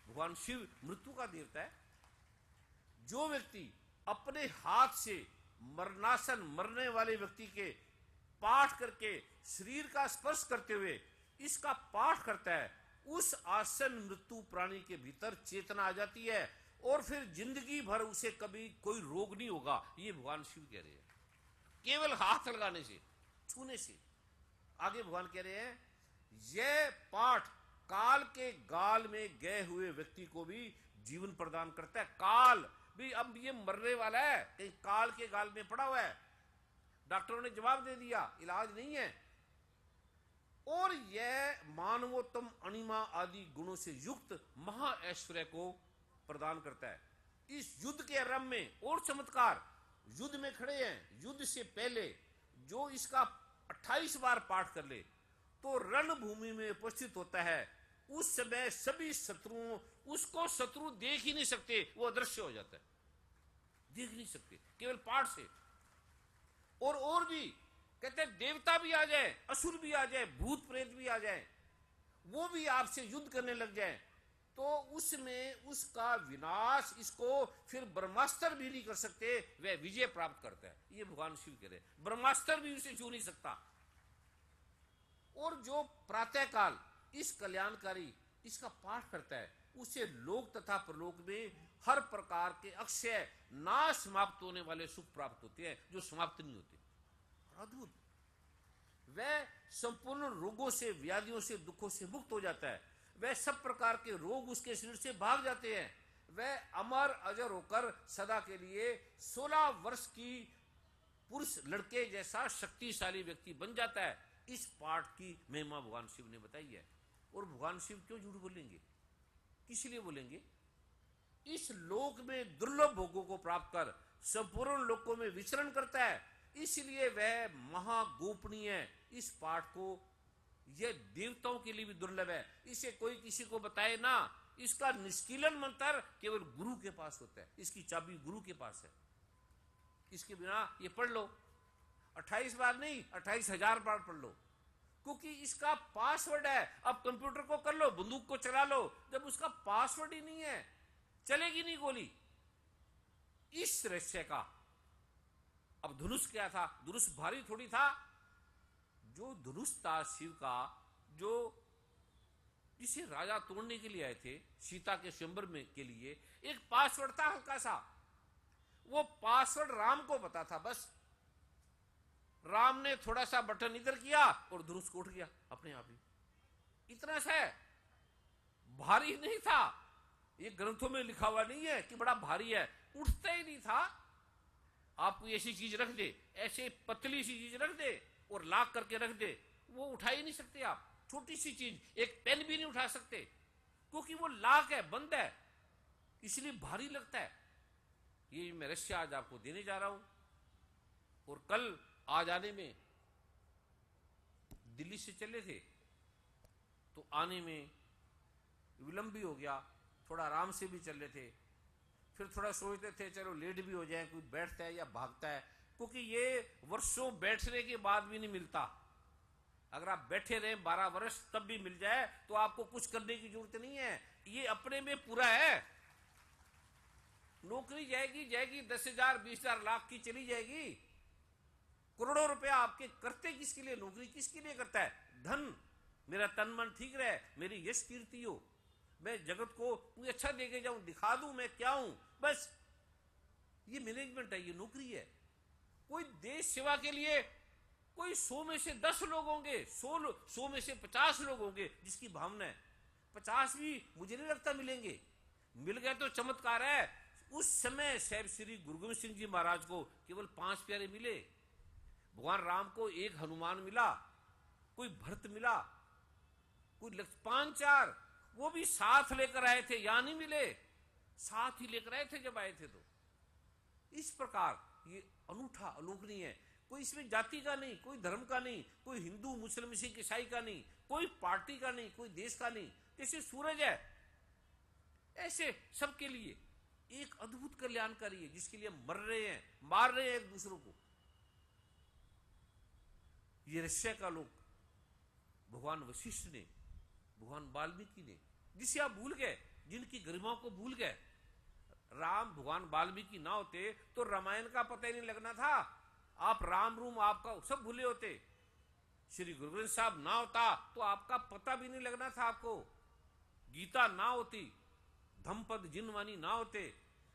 भगवान शिव मृत्यु का देवता है। जो व्यक्ति अपने हाथ से मरनासन, मरने वाले व्यक्ति के पाठ करके शरीर का स्पर्श करते हुए इसका पाठ करता है, उस आसन मृत्यु प्राणी के भीतर चेतना आ जाती है और फिर जिंदगी भर उसे कभी कोई रोग नहीं होगा। ये भगवान शिव कह रहे हैं, केवल हाथ लगाने से, छूने से। आगे भगवान कह रहे हैं, यह पाठ काल के गाल में गए हुए व्यक्ति को भी जीवन प्रदान करता है। काल भी अब ये मरने वाला है, कहीं काल के गाल में पड़ा हुआ है, डॉक्टरों ने जवाब दे दिया इलाज नहीं है। और यह मानवोत्तम अणिमा आदि गुणों से युक्त महा ऐश्वर्य को प्रदान करता है। इस युद्ध के आरंभ में और चमत्कार, युद्ध में खड़े हैं, युद्ध से पहले जो इसका 28 बार पाठ कर ले तो रणभूमि में उपस्थित होता है, उस समय सभी शत्रुओं, उसको शत्रु देख ही नहीं सकते, वो अदृश्य हो जाता है, देख नहीं सकते केवल पाठ से। और भी कहते हैं, देवता भी आ जाए, असुर भी आ जाए, भूत प्रेत भी आ जाए, वो भी आपसे युद्ध करने लग जाए, तो उसमें उसका विनाश, इसको फिर ब्रह्मास्त्र भी नहीं कर सकते, वह विजय प्राप्त करता है। ये भगवान शिव कह रहे हैं, ब्रह्मास्त्र भी उसे छू नहीं सकता। और जो प्रातः काल इस कल्याणकारी इसका पाठ करता है, उसे लोक तथा परलोक में हर प्रकार के अक्षय नाश समाप्त होने वाले सुख प्राप्त होते हैं, जो समाप्त नहीं होते। अद्भुत। वह संपूर्ण रोगों से, व्याधियों से, दुखों से मुक्त हो जाता है। वह सब प्रकार के रोग उसके शरीर से भाग जाते हैं। वह अमर अजर होकर सदा के लिए 16 वर्ष की पुरुष लड़के जैसा शक्तिशाली व्यक्ति बन जाता है। इस पाठ की महिमा भगवान शिव ने बताई है। और भगवान शिव क्यों झूठ बोलेंगे, किस लिए बोलेंगे? इस लोक में दुर्लभ भोगों को प्राप्त कर संपूर्ण लोकों में विचरण करता है, इसलिए वह महागोपनीय है। इस पाठ को, यह देवताओं के लिए भी दुर्लभ है, इसे कोई किसी को बताए ना। इसका निष्कीलन मंत्र केवल गुरु के पास होता है, इसकी चाबी गुरु के पास है। इसके बिना ये पढ़ लो, 28 बार नहीं, 28,000 बार पढ़ लो, क्योंकि इसका पासवर्ड है। अब कंप्यूटर को कर लो, बंदूक को चला लो, जब उसका पासवर्ड ही नहीं है, चलेगी नहीं गोली। इस रहस्य का, अब धनुष क्या था? धनुष भारी थोड़ी था। जो धनुष था शिव का, जो जिसे राजा तोड़ने के लिए आए थे, सीता के स्वयंवर में के लिए, एक पासवर्ड था हल्का सा। वो पासवर्ड राम को पता था, बस राम ने थोड़ा सा बटन इधर किया और धनुष को उठ गया अपने आप ही। इतना सा है, भारी नहीं था। ये ग्रंथों में लिखा हुआ नहीं है कि बड़ा भारी है, उठता ही नहीं था। आप कोई ऐसी चीज रख दे, ऐसे पतली सी चीज रख दे और लाक करके रख दे, वो उठा ही नहीं सकते आप। छोटी सी चीज, एक पेन भी नहीं उठा सकते, क्योंकि वो लाक है, बंद है, इसलिए भारी लगता है। ये मैं रहस्य आज आपको देने जा रहा हूं। और कल आज आने में, दिल्ली से चले थे तो आने में विलंब भी हो गया, थोड़ा आराम से भी चल रहे थे, फिर थोड़ा सोचते थे चलो लेट भी हो जाए, कोई बैठता है या भागता है, क्योंकि ये वर्षों बैठने के बाद भी नहीं मिलता। अगर आप बैठे रहे 12 वर्ष तब भी मिल जाए तो आपको कुछ करने की जरूरत नहीं है, ये अपने में पूरा है। नौकरी जाएगी जाएगी, 10,000 20,000 लाख की चली जाएगी, करोड़ों रुपया आपके करते किसके लिए? नौकरी किसके लिए करता है? धन, मेरा तन मन ठीक रहे, मेरी यश कीर्ति हो, मैं जगत को कोई अच्छा देके जाऊं, दिखा दूं मैं क्या हूं, बस ये मैनेजमेंट है, ये नौकरी है। कोई देश सेवा के लिए कोई 100 में से 10 लोग होंगे, 100 में से 50 लोग होंगे जिसकी भावना है। 50 भी मुझे नहीं लगता मिलेंगे, मिल गए तो चमत्कार है। उस समय साहब श्री गुरु गोविंद सिंह जी महाराज को केवल 5 प्यारे मिले, भगवान राम को 1 हनुमान मिला, कोई भरत मिला, कोई 5-4, वो भी साथ लेकर आए थे, यहां नहीं मिले, साथ ही लेकर आए थे जब आए थे। तो इस प्रकार ये अनूठा अलोकनीय है। कोई इसमें जाति का नहीं, कोई धर्म का नहीं, कोई हिंदू मुस्लिम सिख ईसाई का नहीं, कोई पार्टी का नहीं, कोई देश का नहीं। जैसे सूरज है, ऐसे सबके लिए एक अद्भुत कल्याणकारी है, जिसके लिए मर रहे हैं, मार रहे हैं एक दूसरों को। ये रहस्य का लोग भगवान वशिष्ठ ने, भगवान वाल्मीकि ने, जिसे आप भूल गए, जिनकी गरिमाओं को भूल गए। राम भगवान वाल्मीकि ना होते तो रामायण का पता ही नहीं लगना था। आप राम रूम आपका सब भूले होते। श्री गुरु ग्रंथ साहब ना होता तो आपका पता भी नहीं लगना था आपको, गीता ना होती, धम्मपद जिनवानी ना होते,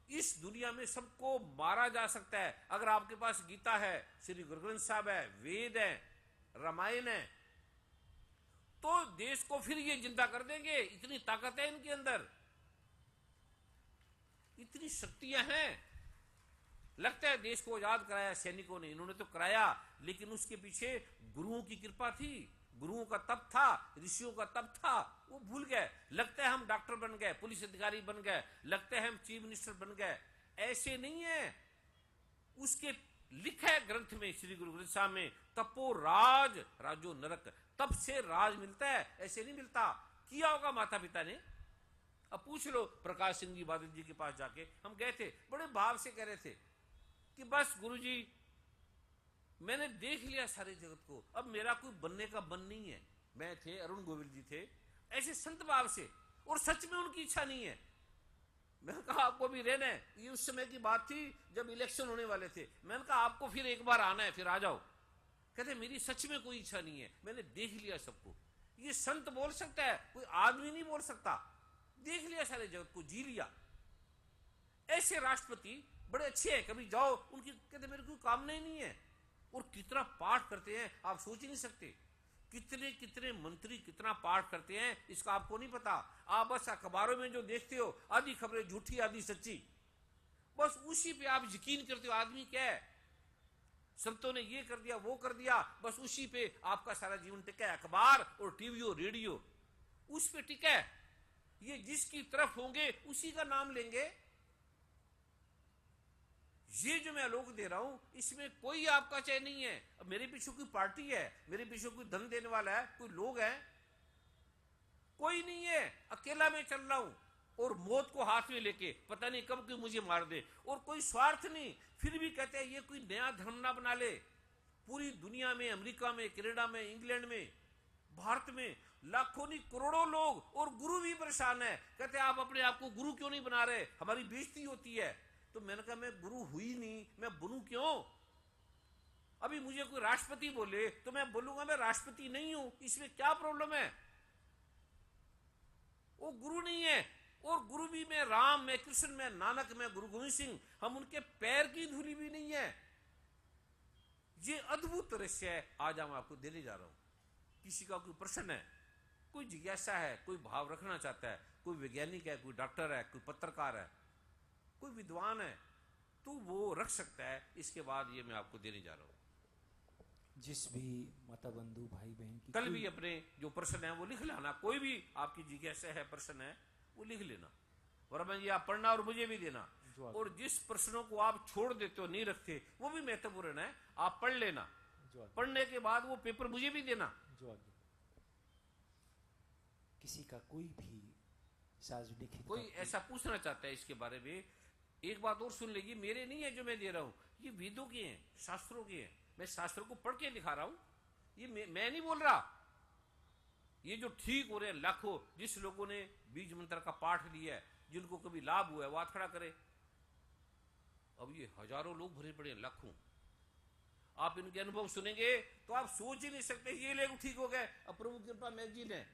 इस दुनिया में सबको मारा जा सकता है। अगर आपके पास गीता है, श्री गुरु ग्रंथ साहब है, वेद है, रामायण है, तो देश को फिर ये जिंदा कर देंगे। इतनी ताकत है इनके अंदर, इतनी शक्तियां हैं। लगता है देश को आजाद कराया सैनिकों ने, इन्होंने तो कराया, लेकिन उसके पीछे गुरुओं की कृपा थी, गुरुओं का तप था, ऋषियों का तप था, वो भूल गए। लगता है हम डॉक्टर बन गए, पुलिस अधिकारी बन गए, लगता है हम चीफ मिनिस्टर बन गए। ऐसे नहीं है। उसके लिखा है ग्रंथ में, श्री गुरु ग्रंथ साहब में, तपो राज राजो नरक, तप से राज मिलता है, ऐसे नहीं मिलता। किया होगा माता पिता ने। अब पूछ लो प्रकाश सिंह जी बादल जी के पास जाके, हम गए थे, बड़े भाव से कह रहे थे कि बस गुरुजी मैंने देख लिया सारे जगत को, अब मेरा कोई बनने का मन नहीं है। मैं थे, अरुण गोविल जी थे, ऐसे संत भाव से, और सच में उनकी इच्छा नहीं है। मैंने कहा आपको भी रहना है। ये उस समय की बात थी जब इलेक्शन होने वाले थे। मैंने कहा आपको फिर एक बार आना है, फिर आ जाओ। कहते मेरी सच में कोई इच्छा नहीं है, मैंने देख लिया सबको। ये संत बोल सकता है, कोई आदमी नहीं बोल सकता। देख लिया सारे जगत को, जी लिया। ऐसे राष्ट्रपति बड़े अच्छे हैं, कभी जाओ उनकी, कहते मेरे कोई कामना ही नहीं है। और कितना पाठ करते हैं आप सोच ही नहीं सकते। कितने कितने मंत्री कितना पाठ करते हैं, इसका आपको नहीं पता। आप बस अखबारों में जो देखते हो, आधी खबरें झूठी आधी सच्ची, बस उसी पे आप यकीन करते हो। आदमी क्या है, संतों ने ये कर दिया वो कर दिया, बस उसी पे आपका सारा जीवन टिका है। अखबार और टीवी और रेडियो उस पे टिका है। ये जिसकी तरफ होंगे उसी का नाम लेंगे। ये जो मैं लोग दे रहा हूं, इसमें कोई आपका चयन नहीं है। अब मेरे पीछे कोई पार्टी है, मेरे पीछे कोई धन देने वाला है, कोई लोग हैं, कोई नहीं है। अकेला मैं चल रहा हूं, और मौत को हाथ में लेके, पता नहीं कब कोई मुझे मार दे, और कोई स्वार्थ नहीं। फिर भी कहते हैं ये कोई नया धर्म ना बना ले। पूरी दुनिया में, अमेरिका में, कनाडा में, इंग्लैंड में, भारत में लाखों नहीं करोड़ों लोग, और गुरु भी परेशान है। कहते हैं आप अपने आप को गुरु क्यों नहीं बना रहे, हमारी बेइज्जती होती है। तो मैंने कहा मैं गुरु हुई नहीं, मैं बनूं क्यों। अभी मुझे कोई राष्ट्रपति बोले तो मैं बोलूंगा मैं राष्ट्रपति नहीं हूं, इसमें क्या प्रॉब्लम है। वो गुरु नहीं है। और गुरु भी मैं राम, मैं कृष्ण, मैं नानक, मैं गुरु गोविंद सिंह, हम उनके पैर की धूली भी नहीं है। ये अद्भुत रहस्य है, आज हम आपको देने जा रहा हूं। किसी का कोई प्रश्न है, कोई जिज्ञासा है, कोई भाव रखना चाहता है, कोई वैज्ञानिक है, कोई डॉक्टर है, कोई पत्रकार है, कोई विद्वान है, तो वो रख सकता है। इसके बाद ये मैं आपको देने जा रहा हूं। जिस भी माता बंधु भाई बहन की कल भी अपने जो प्रश्न है वो लिख लाना। कोई भी आपकी जिज्ञासा है, प्रश्न है, वो लिख लेना, वरना ये आप पढ़ना और मुझे भी देना। और जिस प्रश्नों को आप छोड़ देते हो, नहीं रखते, वो भी महत्वपूर्ण है, आप पढ़ लेना। पढ़ने के बाद वो पेपर मुझे भी देना। किसी का कोई भी सार्वजनिक हित, कोई ऐसा पूछना चाहता है इसके बारे में, एक बात और सुन लीजिए, मेरे नहीं है जो मैं दे रहा हूं, ये वेदों के हैं, शास्त्रों के हैं। मैं शास्त्रों को पढ़ के दिखा रहा हूं, ये मैं नहीं बोल रहा। ये जो ठीक हो रहे हैं लाखों, जिस लोगों ने बीज मंत्र का पाठ लिया है, जिनको कभी लाभ हुआ है, वो हाथ खड़ा करे। अब ये हजारों लोग भरे पड़े हैं, लाखों। आप इनके अनुभव सुनेंगे तो आप सोच ही नहीं सकते ये लोग ठीक हो गए। अब प्रभु कृपा मैगजीन है,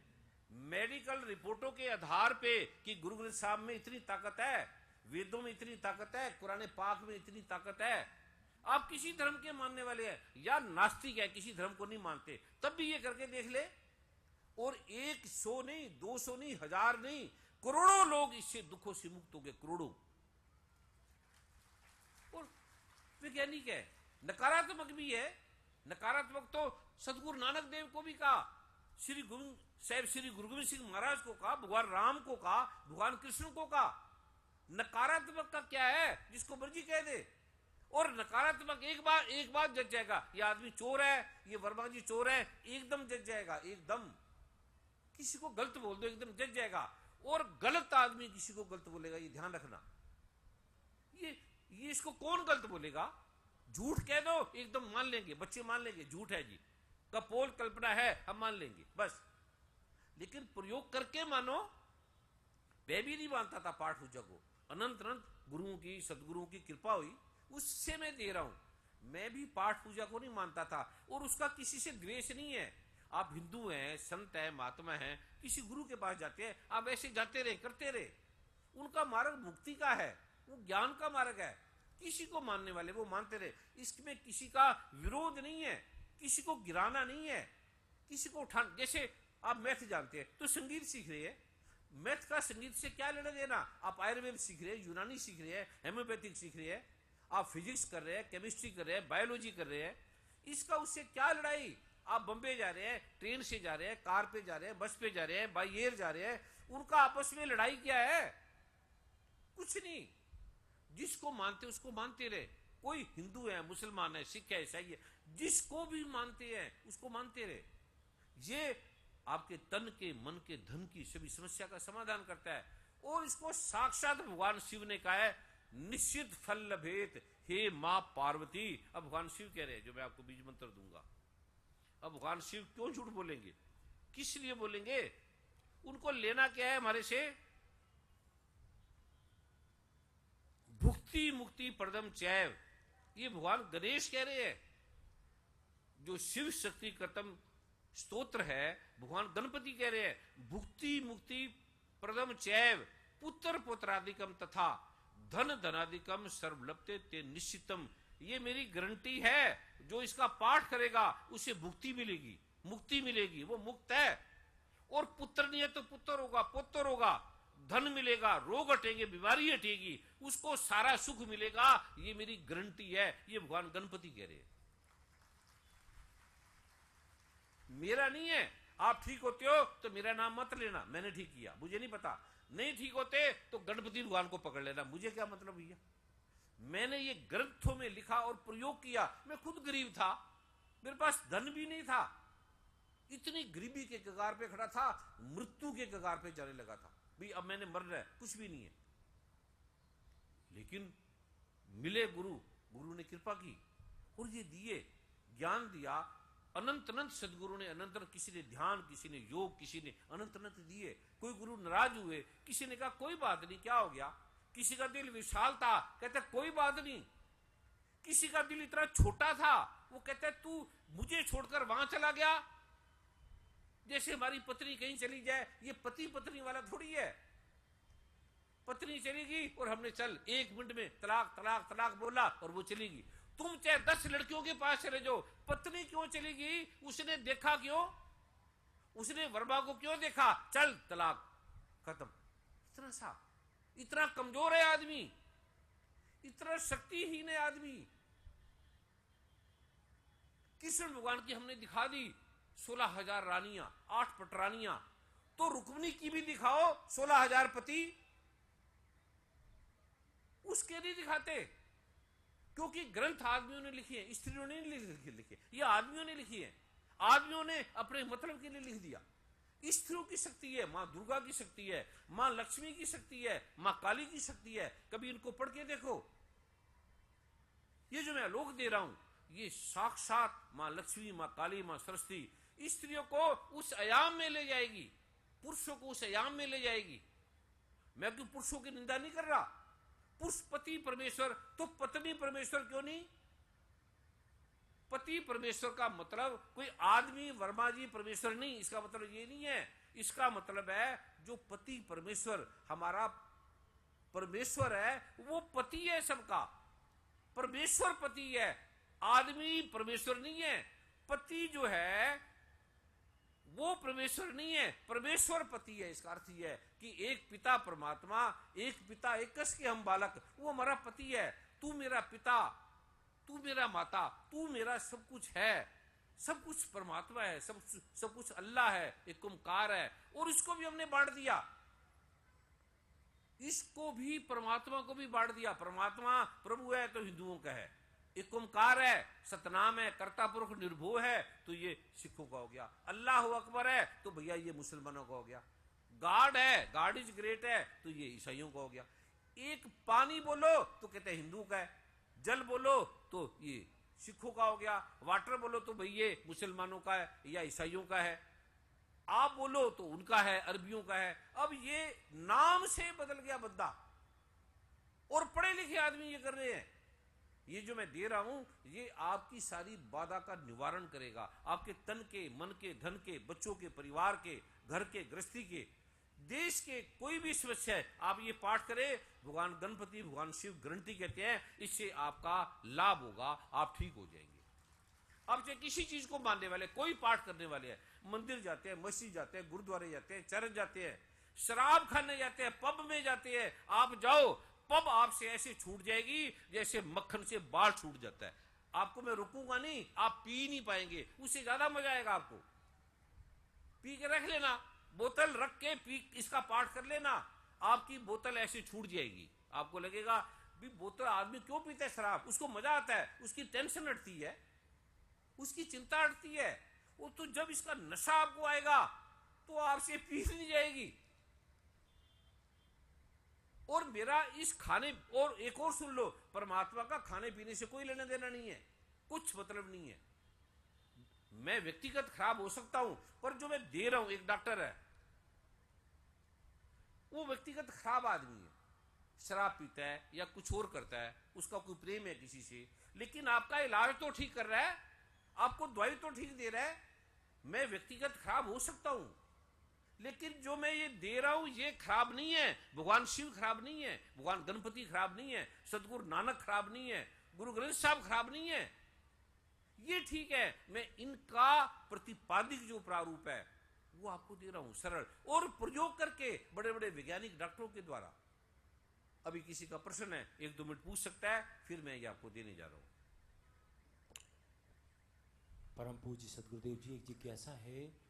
मेडिकल रिपोर्टों के आधार पे कि गुरु ग्रंथ साहब में इतनी ताकत है, वेदों में इतनी ताकत है, कुरान पाक में इतनी ताकत है। आप किसी धर्म के मानने वाले हैं या नास्तिक है, किसी धर्म को नहीं मानते, तब भी ये करके देख ले। और 100 नहीं, 200 नहीं, 1000 नहीं, करोड़ों लोग इससे दुखों से मुक्त हो गए, करोड़ों। और वैज्ञानिक है, नकारात्मक भी है। नकारात्मक तो सदगुरु नानक देव को भी कहा, श्री गुरु गोविंद सिंह महाराज को कहा, भगवान राम को कहा, भगवान कृष्ण को कहा। नकारात्मक का क्या है, जिसको मर्जी कह दे। और नकारात्मक एक बार जज जाएगा, ये आदमी चोर है, ये वर्मा जी चोर है, एकदम जज जाएगा, एकदम। किसी को गलत बोल दो, एकदम जज जाएगा। और गलत आदमी किसी को गलत बोलेगा, ये ध्यान रखना। ये इसको कौन गलत बोलेगा। झूठ कह दो, एकदम मान लेंगे, बच्चे मान लेंगे झूठ है जी, कपोल कल्पना है, हम मान लेंगे बस। लेकिन प्रयोग करके मानो। मैं भी नहीं मानता था पाठ पूजा को, अनंत गुरुओं की, सदगुरुओं की कृपा हुई, उससे मैं दे रहा हूं। मैं भी पाठ पूजा को नहीं मानता था, और उसका किसी से द्वेष नहीं है। आप हिंदू हैं, संत हैं, महात्मा हैं, किसी गुरु के पास जाते हैं, आप ऐसे जाते रहे, करते रहे। उनका मार्ग मुक्ति का है, वो ज्ञान का मार्ग है। किसी को मानने वाले वो मानते रहे, इसमें किसी का विरोध नहीं है, किसी को गिराना नहीं है, किसी को उठाना। जैसे आप मैथ जानते हैं तो संगीत सीख रहे हैं, मैथ का संगीत से क्या लेना देना? आप आयुर्वेद सीख रहे हैं, यूनानी सीख रहे हैं, हेम्योपैथिक सीख रहे हैं, आप फिजिक्स कर रहे हैं, केमिस्ट्री कर रहे हैं, बायोलॉजी कर रहे हैं, इसका उससे क्या लड़ाई? आप बम्बे जा रहे हैं, ट्रेन से जा रहे हैं, कार पे जा रहे हैं, बस पे जा रहे हैं, बाई एयर जा रहे हैं, उनका आपस में लड़ाई क्या है? कुछ नहीं। जिसको मानते उसको मानते रहे। कोई हिंदू है, मुसलमान है, सिख है, ईसाई है, जिसको भी मानते हैं उसको मानते रहे। ये आपके तन के, मन के, धन की सभी समस्या का समाधान करता है। और इसको साक्षात भगवान शिव ने कहा है, निश्चित फल लभेत हे मां पार्वती। अब भगवान शिव कह रहे हैं, जो मैं आपको बीज मंत्र दूंगा। अब भगवान शिव क्यों झूठ बोलेंगे? किस लिए बोलेंगे? उनको लेना क्या है हमारे से? भुक्ति मुक्ति प्रदम चैव, ये भगवान गणेश कह रहे हैं। जो शिव शक्ति कर्तम स्तोत्र है, भगवान गणपति कह रहे हैं, भुक्ति मुक्ति प्रदम चैव पुत्र पुत्रादिकम तथा धन धनादिकम सर्वलप्ते ते निश्चितम। ये मेरी गारंटी है, जो इसका पाठ करेगा उसे भुक्ति मिलेगी, मुक्ति मिलेगी, वो मुक्त है। और पुत्र नहीं है तो पुत्र होगा, पुत्र होगा, धन मिलेगा, रोग हटेंगे, बीमारी हटेगी, उसको सारा सुख मिलेगा। ये मेरी गारंटी है, ये भगवान गणपति कह रहे हैं, मेरा नहीं है। आप ठीक होते हो तो मेरा नाम मत लेना, मैंने ठीक किया, मुझे नहीं पता। नहीं ठीक होते तो गणपति भगवान को पकड़ लेना, मुझे क्या मतलब भैया। मैंने ये ग्रंथों में लिखा और प्रयोग किया। मैं खुद गरीब था, मेरे पास धन भी नहीं था, इतनी गरीबी के कगार पे खड़ा था, मृत्यु के कगार पे जाने लगा था, भाई अब मैंने मरना है, कुछ भी नहीं है। लेकिन मिले गुरु, गुरु ने कृपा की और ये दिए, ज्ञान दिया। अनंत अनंत सदगुरु ने अनंत, किसी ने ध्यान, किसी ने योग, किसी ने अनंत अनंत दिए। कोई गुरु नाराज हुए, किसी ने कहा कोई बात नहीं, क्या हो गया। किसी का दिल विशाल था, कहता कोई बात नहीं। किसी का दिल इतना छोटा था, वो कहता तू मुझे छोड़कर वहां चला गया। जैसे हमारी पत्नी कहीं चली जाए, ये पति पत्नी वाला थोड़ी है। पत्नी चलेगी और हमने चल 1 मिनट में तलाक तलाक तलाक बोला और वो चलेगी। तुम चाहे 10 लड़कियों के पास चले जाओ, पत्नी क्यों चलेगी? उसने देखा क्यों? उसने वर्मा को क्यों देखा? चल तलाक खत्म। इतना सा, इतना कमजोर है आदमी, इतना शक्तिहीन है आदमी। कृष्ण भगवान की हमने दिखा दी 16,000 रानियां, 8 पटरानियां, तो रुक्मिणी की भी दिखाओ 16,000 पति, उसके नहीं दिखाते। क्योंकि ग्रंथ आदमियों ने लिखे हैं, स्त्रियों ने नहीं लिखे, ये आदमियों ने लिखी है। आदमियों ने अपने मतलब के लिए लिख दिया। स्त्रियों की शक्ति है, मां दुर्गा की शक्ति है, मां लक्ष्मी की शक्ति है, मां काली की शक्ति है। कभी इनको पढ़ के देखो। ये जो मैं आलोक दे रहा हूं, ये साक्षात मां लक्ष्मी, मां काली, मां सरस्वती स्त्रियों को उस आयाम में ले जाएगी, पुरुषों को उस आयाम में ले जाएगी। मैं क्यों पुरुषों की निंदा नहीं कर रहा। पुरुष पति परमेश्वर, तो पत्नी परमेश्वर क्यों नहीं? पति परमेश्वर का मतलब कोई आदमी वर्मा जी परमेश्वर नहीं, इसका मतलब ये नहीं है। इसका मतलब है जो पति परमेश्वर, हमारा परमेश्वर है, वो पति है सबका। परमेश्वर पति है, आदमी परमेश्वर नहीं है। पति जो है वो परमेश्वर नहीं है, परमेश्वर पति है। इसका अर्थ यह है कि एक पिता परमात्मा, एक पिता एकस के हम बालक, वो हमारा पति है। तू मेरा पिता, तू मेरा माता, तू मेरा सब कुछ है। सब कुछ परमात्मा है, सब कुछ अल्लाह है, एक ओंकार है। और इसको भी हमने बांट दिया, इसको भी परमात्मा को भी बांट दिया। परमात्मा प्रभु है तो हिंदुओं का है, एक ओंकार है, सतनाम है, कर्ता पुरुष निर्भो है, तो ये सिखों का हो गया। अल्लाह अकबर है तो भैया ये मुसलमानों का हो गया। गॉड है, गॉड इज ग्रेट है, तो ये ईसाइयों का हो गया। एक पानी बोलो तो कहते हैं हिंदू का है, जल बोलो तो ये सिखों का हो गया, वाटर बोलो तो भैया मुसलमानों का है या ईसाइयों का है, आप बोलो तो उनका है, अरबियों का है। अब ये नाम से बदल गया बंदा, और पढ़े लिखे आदमी ये कर रहे हैं। ये जो मैं दे रहा हूं ये आपकी सारी बाधा का निवारण करेगा, आपके तन के, मन के, धन के, बच्चों के, परिवार के, घर के, गृहस्थी के, देश के कोई भी समस्या है, आप ये पाठ करें, भगवान गणपति, भगवान शिव गारंटी कहते हैं इससे आपका लाभ होगा, आप ठीक हो जाएंगे। आप चाहे किसी चीज को मानने वाले, कोई पाठ करने वाले हैं, मंदिर जाते हैं, मस्जिद जाते हैं, गुरुद्वारे जाते हैं, चर्च जाते हैं, शराब खाने जाते हैं, पब में जाते हैं, आप जाओ, पब आपसे ऐसे छूट जाएगी जैसे मक्खन से बाल छूट जाता है। आपको मैं रुकूंगा नहीं, आप पी नहीं पाएंगे, उससे ज्यादा मजा आएगा आपको। पी के रख लेना, बोतल रख के पी, इसका पाठ कर लेना, आपकी बोतल ऐसे छूट जाएगी। आपको लगेगा भी बोतल आदमी क्यों पीता है शराब, उसको मजा आता है, उसकी टेंशन हटती है, उसकी चिंता हटती है। वो तो जब इसका नशा आपको आएगा तो आपसे पी नहीं जाएगी। और मेरा इस खाने, और एक और सुन लो, परमात्मा का खाने पीने से कोई लेना देना नहीं है, कुछ मतलब नहीं है। मैं व्यक्तिगत खराब हो सकता हूं, पर जो मैं दे रहा हूं, एक डॉक्टर है, वो व्यक्तिगत खराब आदमी है, शराब पीता है या कुछ और करता है, उसका कोई प्रेम है किसी से, लेकिन आपका इलाज तो ठीक कर रहा है, आपको दवाई तो ठीक दे रहा है। मैं व्यक्तिगत खराब हो सकता हूं, लेकिन जो मैं ये दे रहा हूं ये खराब नहीं है। भगवान शिव खराब नहीं है, भगवान गणपति खराब नहीं है, सतगुरु नानक खराब नहीं है, गुरु ग्रंथ साहब खराब नहीं है, ये ठीक है। मैं इनका प्रतिपादिक जो प्रारूप है वो आपको दे रहा हूं, सरल और प्रयोग करके बड़े बड़े वैज्ञानिक डॉक्टरों के द्वारा। अभी किसी का प्रश्न है, 1-2 मिनट पूछ सकता है, फिर मैं ये आपको देने जा रहा हूं। परम पूज्य सदगुरुदेव जी, एक जिज्ञासा है,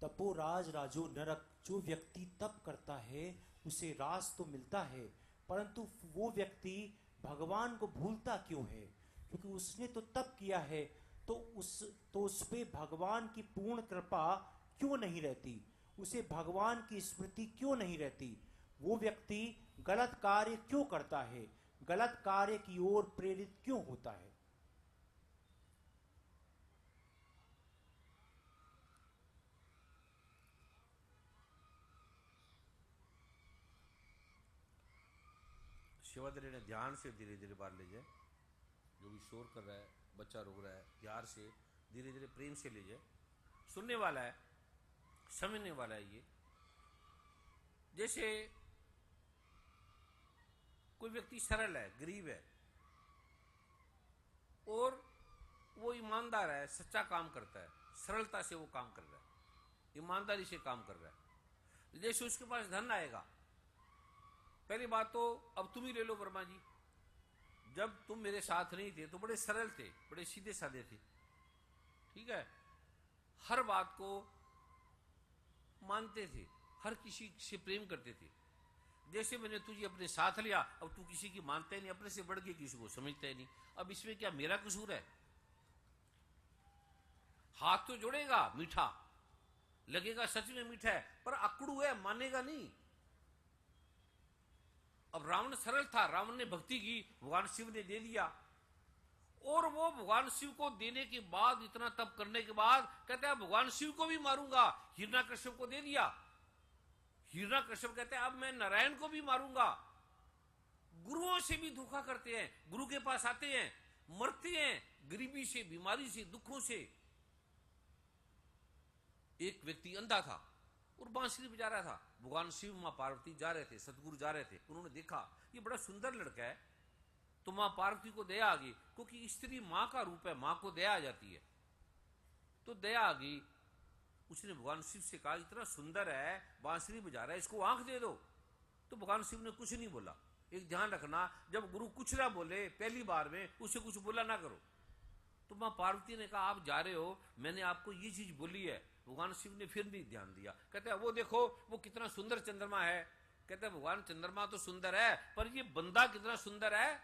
तपोराज राजो नरक, जो व्यक्ति तप करता है उसे राज तो मिलता है, परंतु वो व्यक्ति भगवान को भूलता क्यों है? क्योंकि उसने तो तप किया है, तो उस पे भगवान की पूर्ण कृपा क्यों नहीं रहती, उसे भगवान की स्मृति क्यों नहीं रहती? वो व्यक्ति गलत कार्य क्यों करता है, गलत कार्य की ओर प्रेरित क्यों होता है? शिवादरी ने ध्यान से धीरे धीरे बाहर ले जाए, जो भी शोर कर रहा है, बच्चा रो रहा है, प्यार से धीरे धीरे प्रेम से ले जाए। सुनने वाला है, समझने वाला है। ये जैसे कोई व्यक्ति सरल है, गरीब है, और वो ईमानदार है, सच्चा काम करता है, सरलता से वो काम कर रहा है, ईमानदारी से काम कर रहा है। जैसे उसके पास धन आएगा, पहली बात तो अब तुम ही ले लो वर्मा जी, जब तुम मेरे साथ नहीं थे तो बड़े सरल थे, बड़े सीधे साधे थे, ठीक है, हर बात को मानते थे, हर किसी से प्रेम करते थे। जैसे मैंने तुझे अपने साथ लिया, अब तू किसी की मानता ही नहीं, अपने से बढ़ के किसी को समझता ही नहीं। अब इसमें क्या मेरा कसूर है? हाथ तो जोड़ेगा, मीठा लगेगा, सच में मीठा है, पर अकड़ू है, मानेगा नहीं। अब रावण सरल था, रावण ने भक्ति की, भगवान शिव ने दे दिया, और वो भगवान शिव को देने के बाद, इतना तप करने के बाद कहते हैं भगवान शिव को भी मारूंगा। हिरण्यकश्यप को दे दिया, हिरण्यकश्यप कहते हैं अब मैं नारायण को भी मारूंगा। गुरुओं से भी धोखा करते हैं, गुरु के पास आते हैं, मरते हैं गरीबी से, बीमारी से, दुखों से। एक व्यक्ति अंधा था और बांसुरी बजा रहा था, भगवान शिव मां पार्वती जा रहे थे, सतगुरु जा रहे थे, उन्होंने देखा ये बड़ा सुंदर लड़का है, तो मां पार्वती को दया आ गई, क्योंकि स्त्री मां का रूप है, मां को दया आ जाती है, तो दया आ गई। उसने भगवान शिव से कहा इतना सुंदर है, बांसुरी बजा रहा है, इसको आंख दे दो। तो भगवान शिव ने कुछ नहीं बोला। एक ध्यान रखना, जब गुरु कुछ ना बोले पहली बार में, उसे कुछ बोला ना करो। तो मां पार्वती ने कहा आप जा रहे हो, मैंने आपको ये चीज बोली है। भगवान शिव ने फिर नहीं ध्यान दिया, कहते हैं वो देखो वो कितना सुंदर चंद्रमा है। कहते हैं भगवान चंद्रमा तो सुंदर है, पर ये बंदा कितना सुंदर है,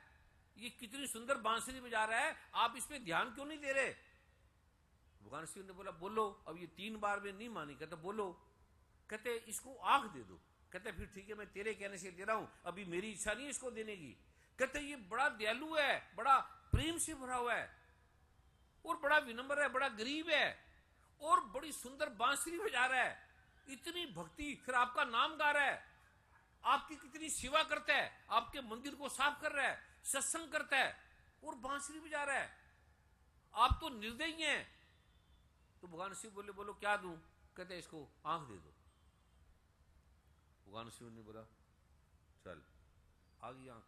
ये कितनी सुंदर बांसुरी बजा रहा है, आप इस पे ध्यान क्यों नहीं दे रहे? भगवान शिव ने बोला बोलो। अब ये 3 बार में नहीं मानी, कहते बोलो। कहते इसको आंख दे दो। कहते फिर ठीक है, मैं तेरे कहने से दे रहा हूं, अभी मेरी इच्छा नहीं है इसको देने की। कहते ये बड़ा दयालु है, बड़ा प्रेम से भरा हुआ है, और बड़ा विनम्र है, बड़ा गरीब है, और बड़ी सुंदर बांसुरी बजा रहा है, इतनी भक्ति, फिर आपका नाम गा रहा है। आपकी कितनी सेवा करता है, आपके मंदिर को साफ कर रहा है, सत्संग करता है और बांसुरी बजा रहा है, आप तो निर्दयी हैं। तो भगवान शिव बोले, बोलो क्या दूं? कहते इसको आंख दे दो। भगवान शिव ने बोला चल, आ गई आंख।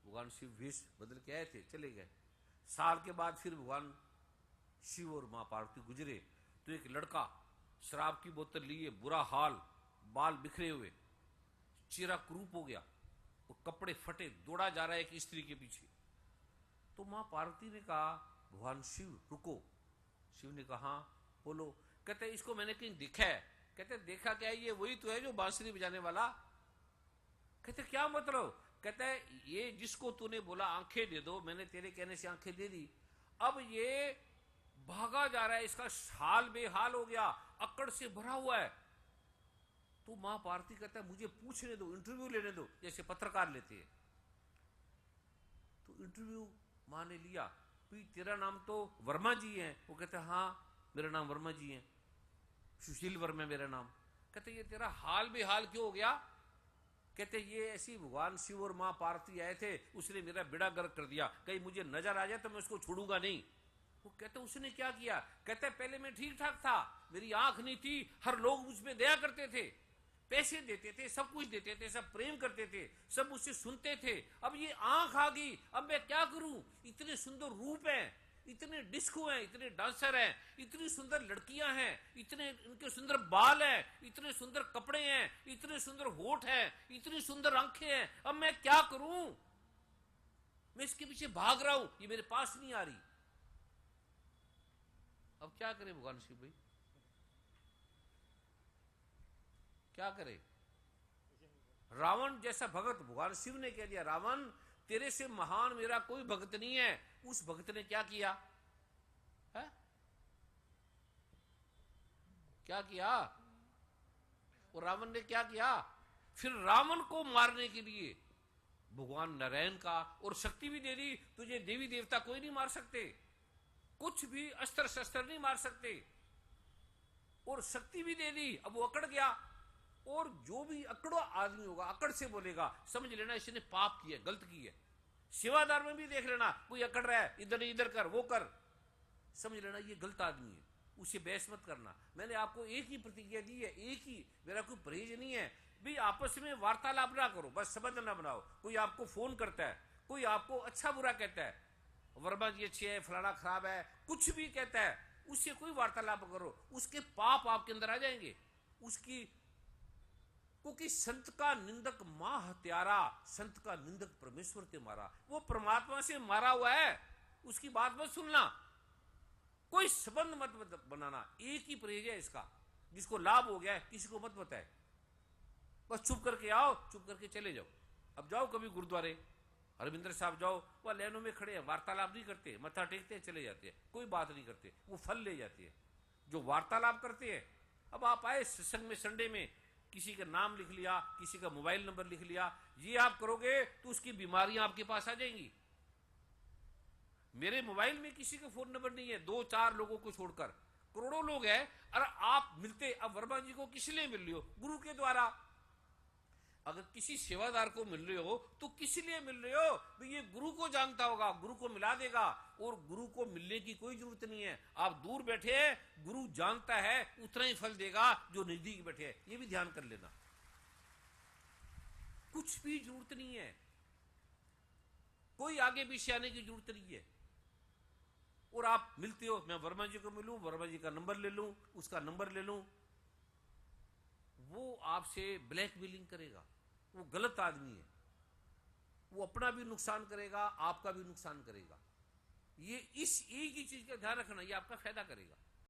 भगवान शिव वेश बदल के आए थे, चले गए। साल के बाद फिर भगवान शिव और मां पार्वती गुजरे तो एक लड़का शराब की बोतल लिए, बुरा हाल, बाल बिखरे हुए, चेहरा क्रूप हो गया और कपड़े फटे, दौड़ा जा रहा है एक स्त्री के पीछे। तो मां पार्वती ने कहा, भगवान शिव रुको। शिव ने कहा बोलो। कहते इसको मैंने कहीं देखा है। कहते देखा क्या है? ये वही तो है जो बांसुरी बजाने वाला। कहते क्या मतलब? कहता है ये जिसको तूने बोला आंखें दे दो, मैंने तेरे कहने से आंखें दे दी, अब ये भागा जा रहा है, इसका हाल बेहाल हो गया, अकड़ से भरा हुआ है। तो मां पार्वती कहता है मुझे पूछने दो, इंटरव्यू लेने दो, जैसे पत्रकार लेते हैं। तो इंटरव्यू मां ने लिया। भाई तेरा नाम तो वर्मा जी है? वो कहते हाँ मेरा नाम वर्मा जी है, सुशील वर्मा मेरा नाम। कहते ये तेरा हाल बेहाल क्यों हो गया? कहते ये ऐसी भगवान शिव और मां पार्वती आए थे, उसने मेरा बेड़ा गर्क कर दिया, कहीं मुझे नजर आ जाए तो मैं उसको छोड़ूंगा नहीं। वो कहते उसने क्या किया? कहते पहले मैं ठीक ठाक था, मेरी आंख नहीं थी, हर लोग मुझ पे दया करते थे, पैसे देते थे, सब कुछ देते थे, सब प्रेम करते थे, सब मुझसे सुनते थे। अब ये आंख आ गई, अब मैं क्या करूं? इतने सुंदर रूप हैं, इतने डिस्को हैं, इतने डांसर हैं, इतनी सुंदर लड़कियां हैं, इतने इनके सुंदर बाल हैं, इतने सुंदर कपड़े हैं, इतने सुंदर होठ हैं, इतनी सुंदर आंखें हैं, अब मैं क्या करूं? मैं इसके पीछे भाग रहा हूं, ये मेरे पास नहीं आ रही। अब क्या करे भगवान शिव भाई? क्या करे? रावण जैसा भगत भगवान शिव ने कह दिया, रावण तेरे से महान मेरा कोई भक्त नहीं है। उस भक्त ने क्या किया है? क्या किया? और रावण ने क्या किया? फिर रावण को मारने के लिए भगवान नारायण का और शक्ति भी दे दी, तुझे देवी देवता कोई नहीं मार सकते, कुछ भी अस्त्र शस्त्र नहीं मार सकते, और शक्ति भी दे दी। अब वो अकड़ गया, और जो भी अकड़ो आदमी होगा, अकड़ से बोलेगा, समझ लेना इसने पाप किया, गलत की है। सेवादार में भी देख लेना, कोई अकड़ रहा है, इधर इधर कर, वो कर, समझ लेना ये गलत आदमी है, उसे बहस मत करना। मैंने आपको एक ही प्रतिज्ञा दी है, एक ही, मेरा कोई परहेज नहीं है भी। आपस में वार्तालाप ना करो, बस संबंध ना बनाओ। कोई आपको फोन करता है, कोई आपको अच्छा बुरा कहता है, वर्मा जी अच्छे है, फलाना खराब है, कुछ भी कहता है, उससे कोई वार्तालाप करो, उसके पाप आपके अंदर आ जाएंगे। उसकी क्योंकि संत का निंदक मां हत्यारा, संत का निंदक परमेश्वर ते मारा, वो परमात्मा से मारा हुआ है, उसकी बात मत सुनना, कोई संबंध मत बनाना। एक ही परहेज है इसका, जिसको लाभ हो गया है किसी को मत बताए, बस चुप करके आओ, चुप करके चले जाओ। अब जाओ कभी गुरुद्वारे, हरविंदर साहब जाओ, वह लाइनों में खड़े हैं, वार्तालाप नहीं करते, मत्था टेकते हैं, चले जाते हैं, कोई बात नहीं करते, वो फल ले जाते हैं जो वार्तालाप करते हैं। अब आप आए सत्संग में संडे में, किसी का नाम लिख लिया, किसी का मोबाइल नंबर लिख लिया, ये आप करोगे तो उसकी बीमारियां आपके पास आ जाएंगी। मेरे मोबाइल में किसी का फोन नंबर नहीं है, 2-4 लोगों को छोड़कर, करोड़ों लोग हैं। और आप मिलते, अब वर्मा जी को किस लिए मिल रहे हो? गुरु के द्वारा। अगर किसी सेवादार को मिल रहे हो तो किस लिए मिल रहे हो? तो ये गुरु को जानता होगा, गुरु को मिला देगा, और गुरु को मिलने की कोई जरूरत नहीं है। आप दूर बैठे हैं, गुरु जानता है उतना ही फल देगा जो नजदीक बैठे हैं, ये भी ध्यान कर लेना। कुछ भी जरूरत नहीं है, कोई आगे पीछे आने की जरूरत नहीं है। और आप मिलते हो, मैं वर्मा जी को मिलूं, वर्मा जी का नंबर ले लूं, उसका नंबर ले लूं, वो आपसे ब्लैकमेलिंग करेगा, वो गलत आदमी है, वो अपना भी नुकसान करेगा, आपका भी नुकसान करेगा। ये इस एक ही चीज का ध्यान रखना, ये आपका फायदा करेगा।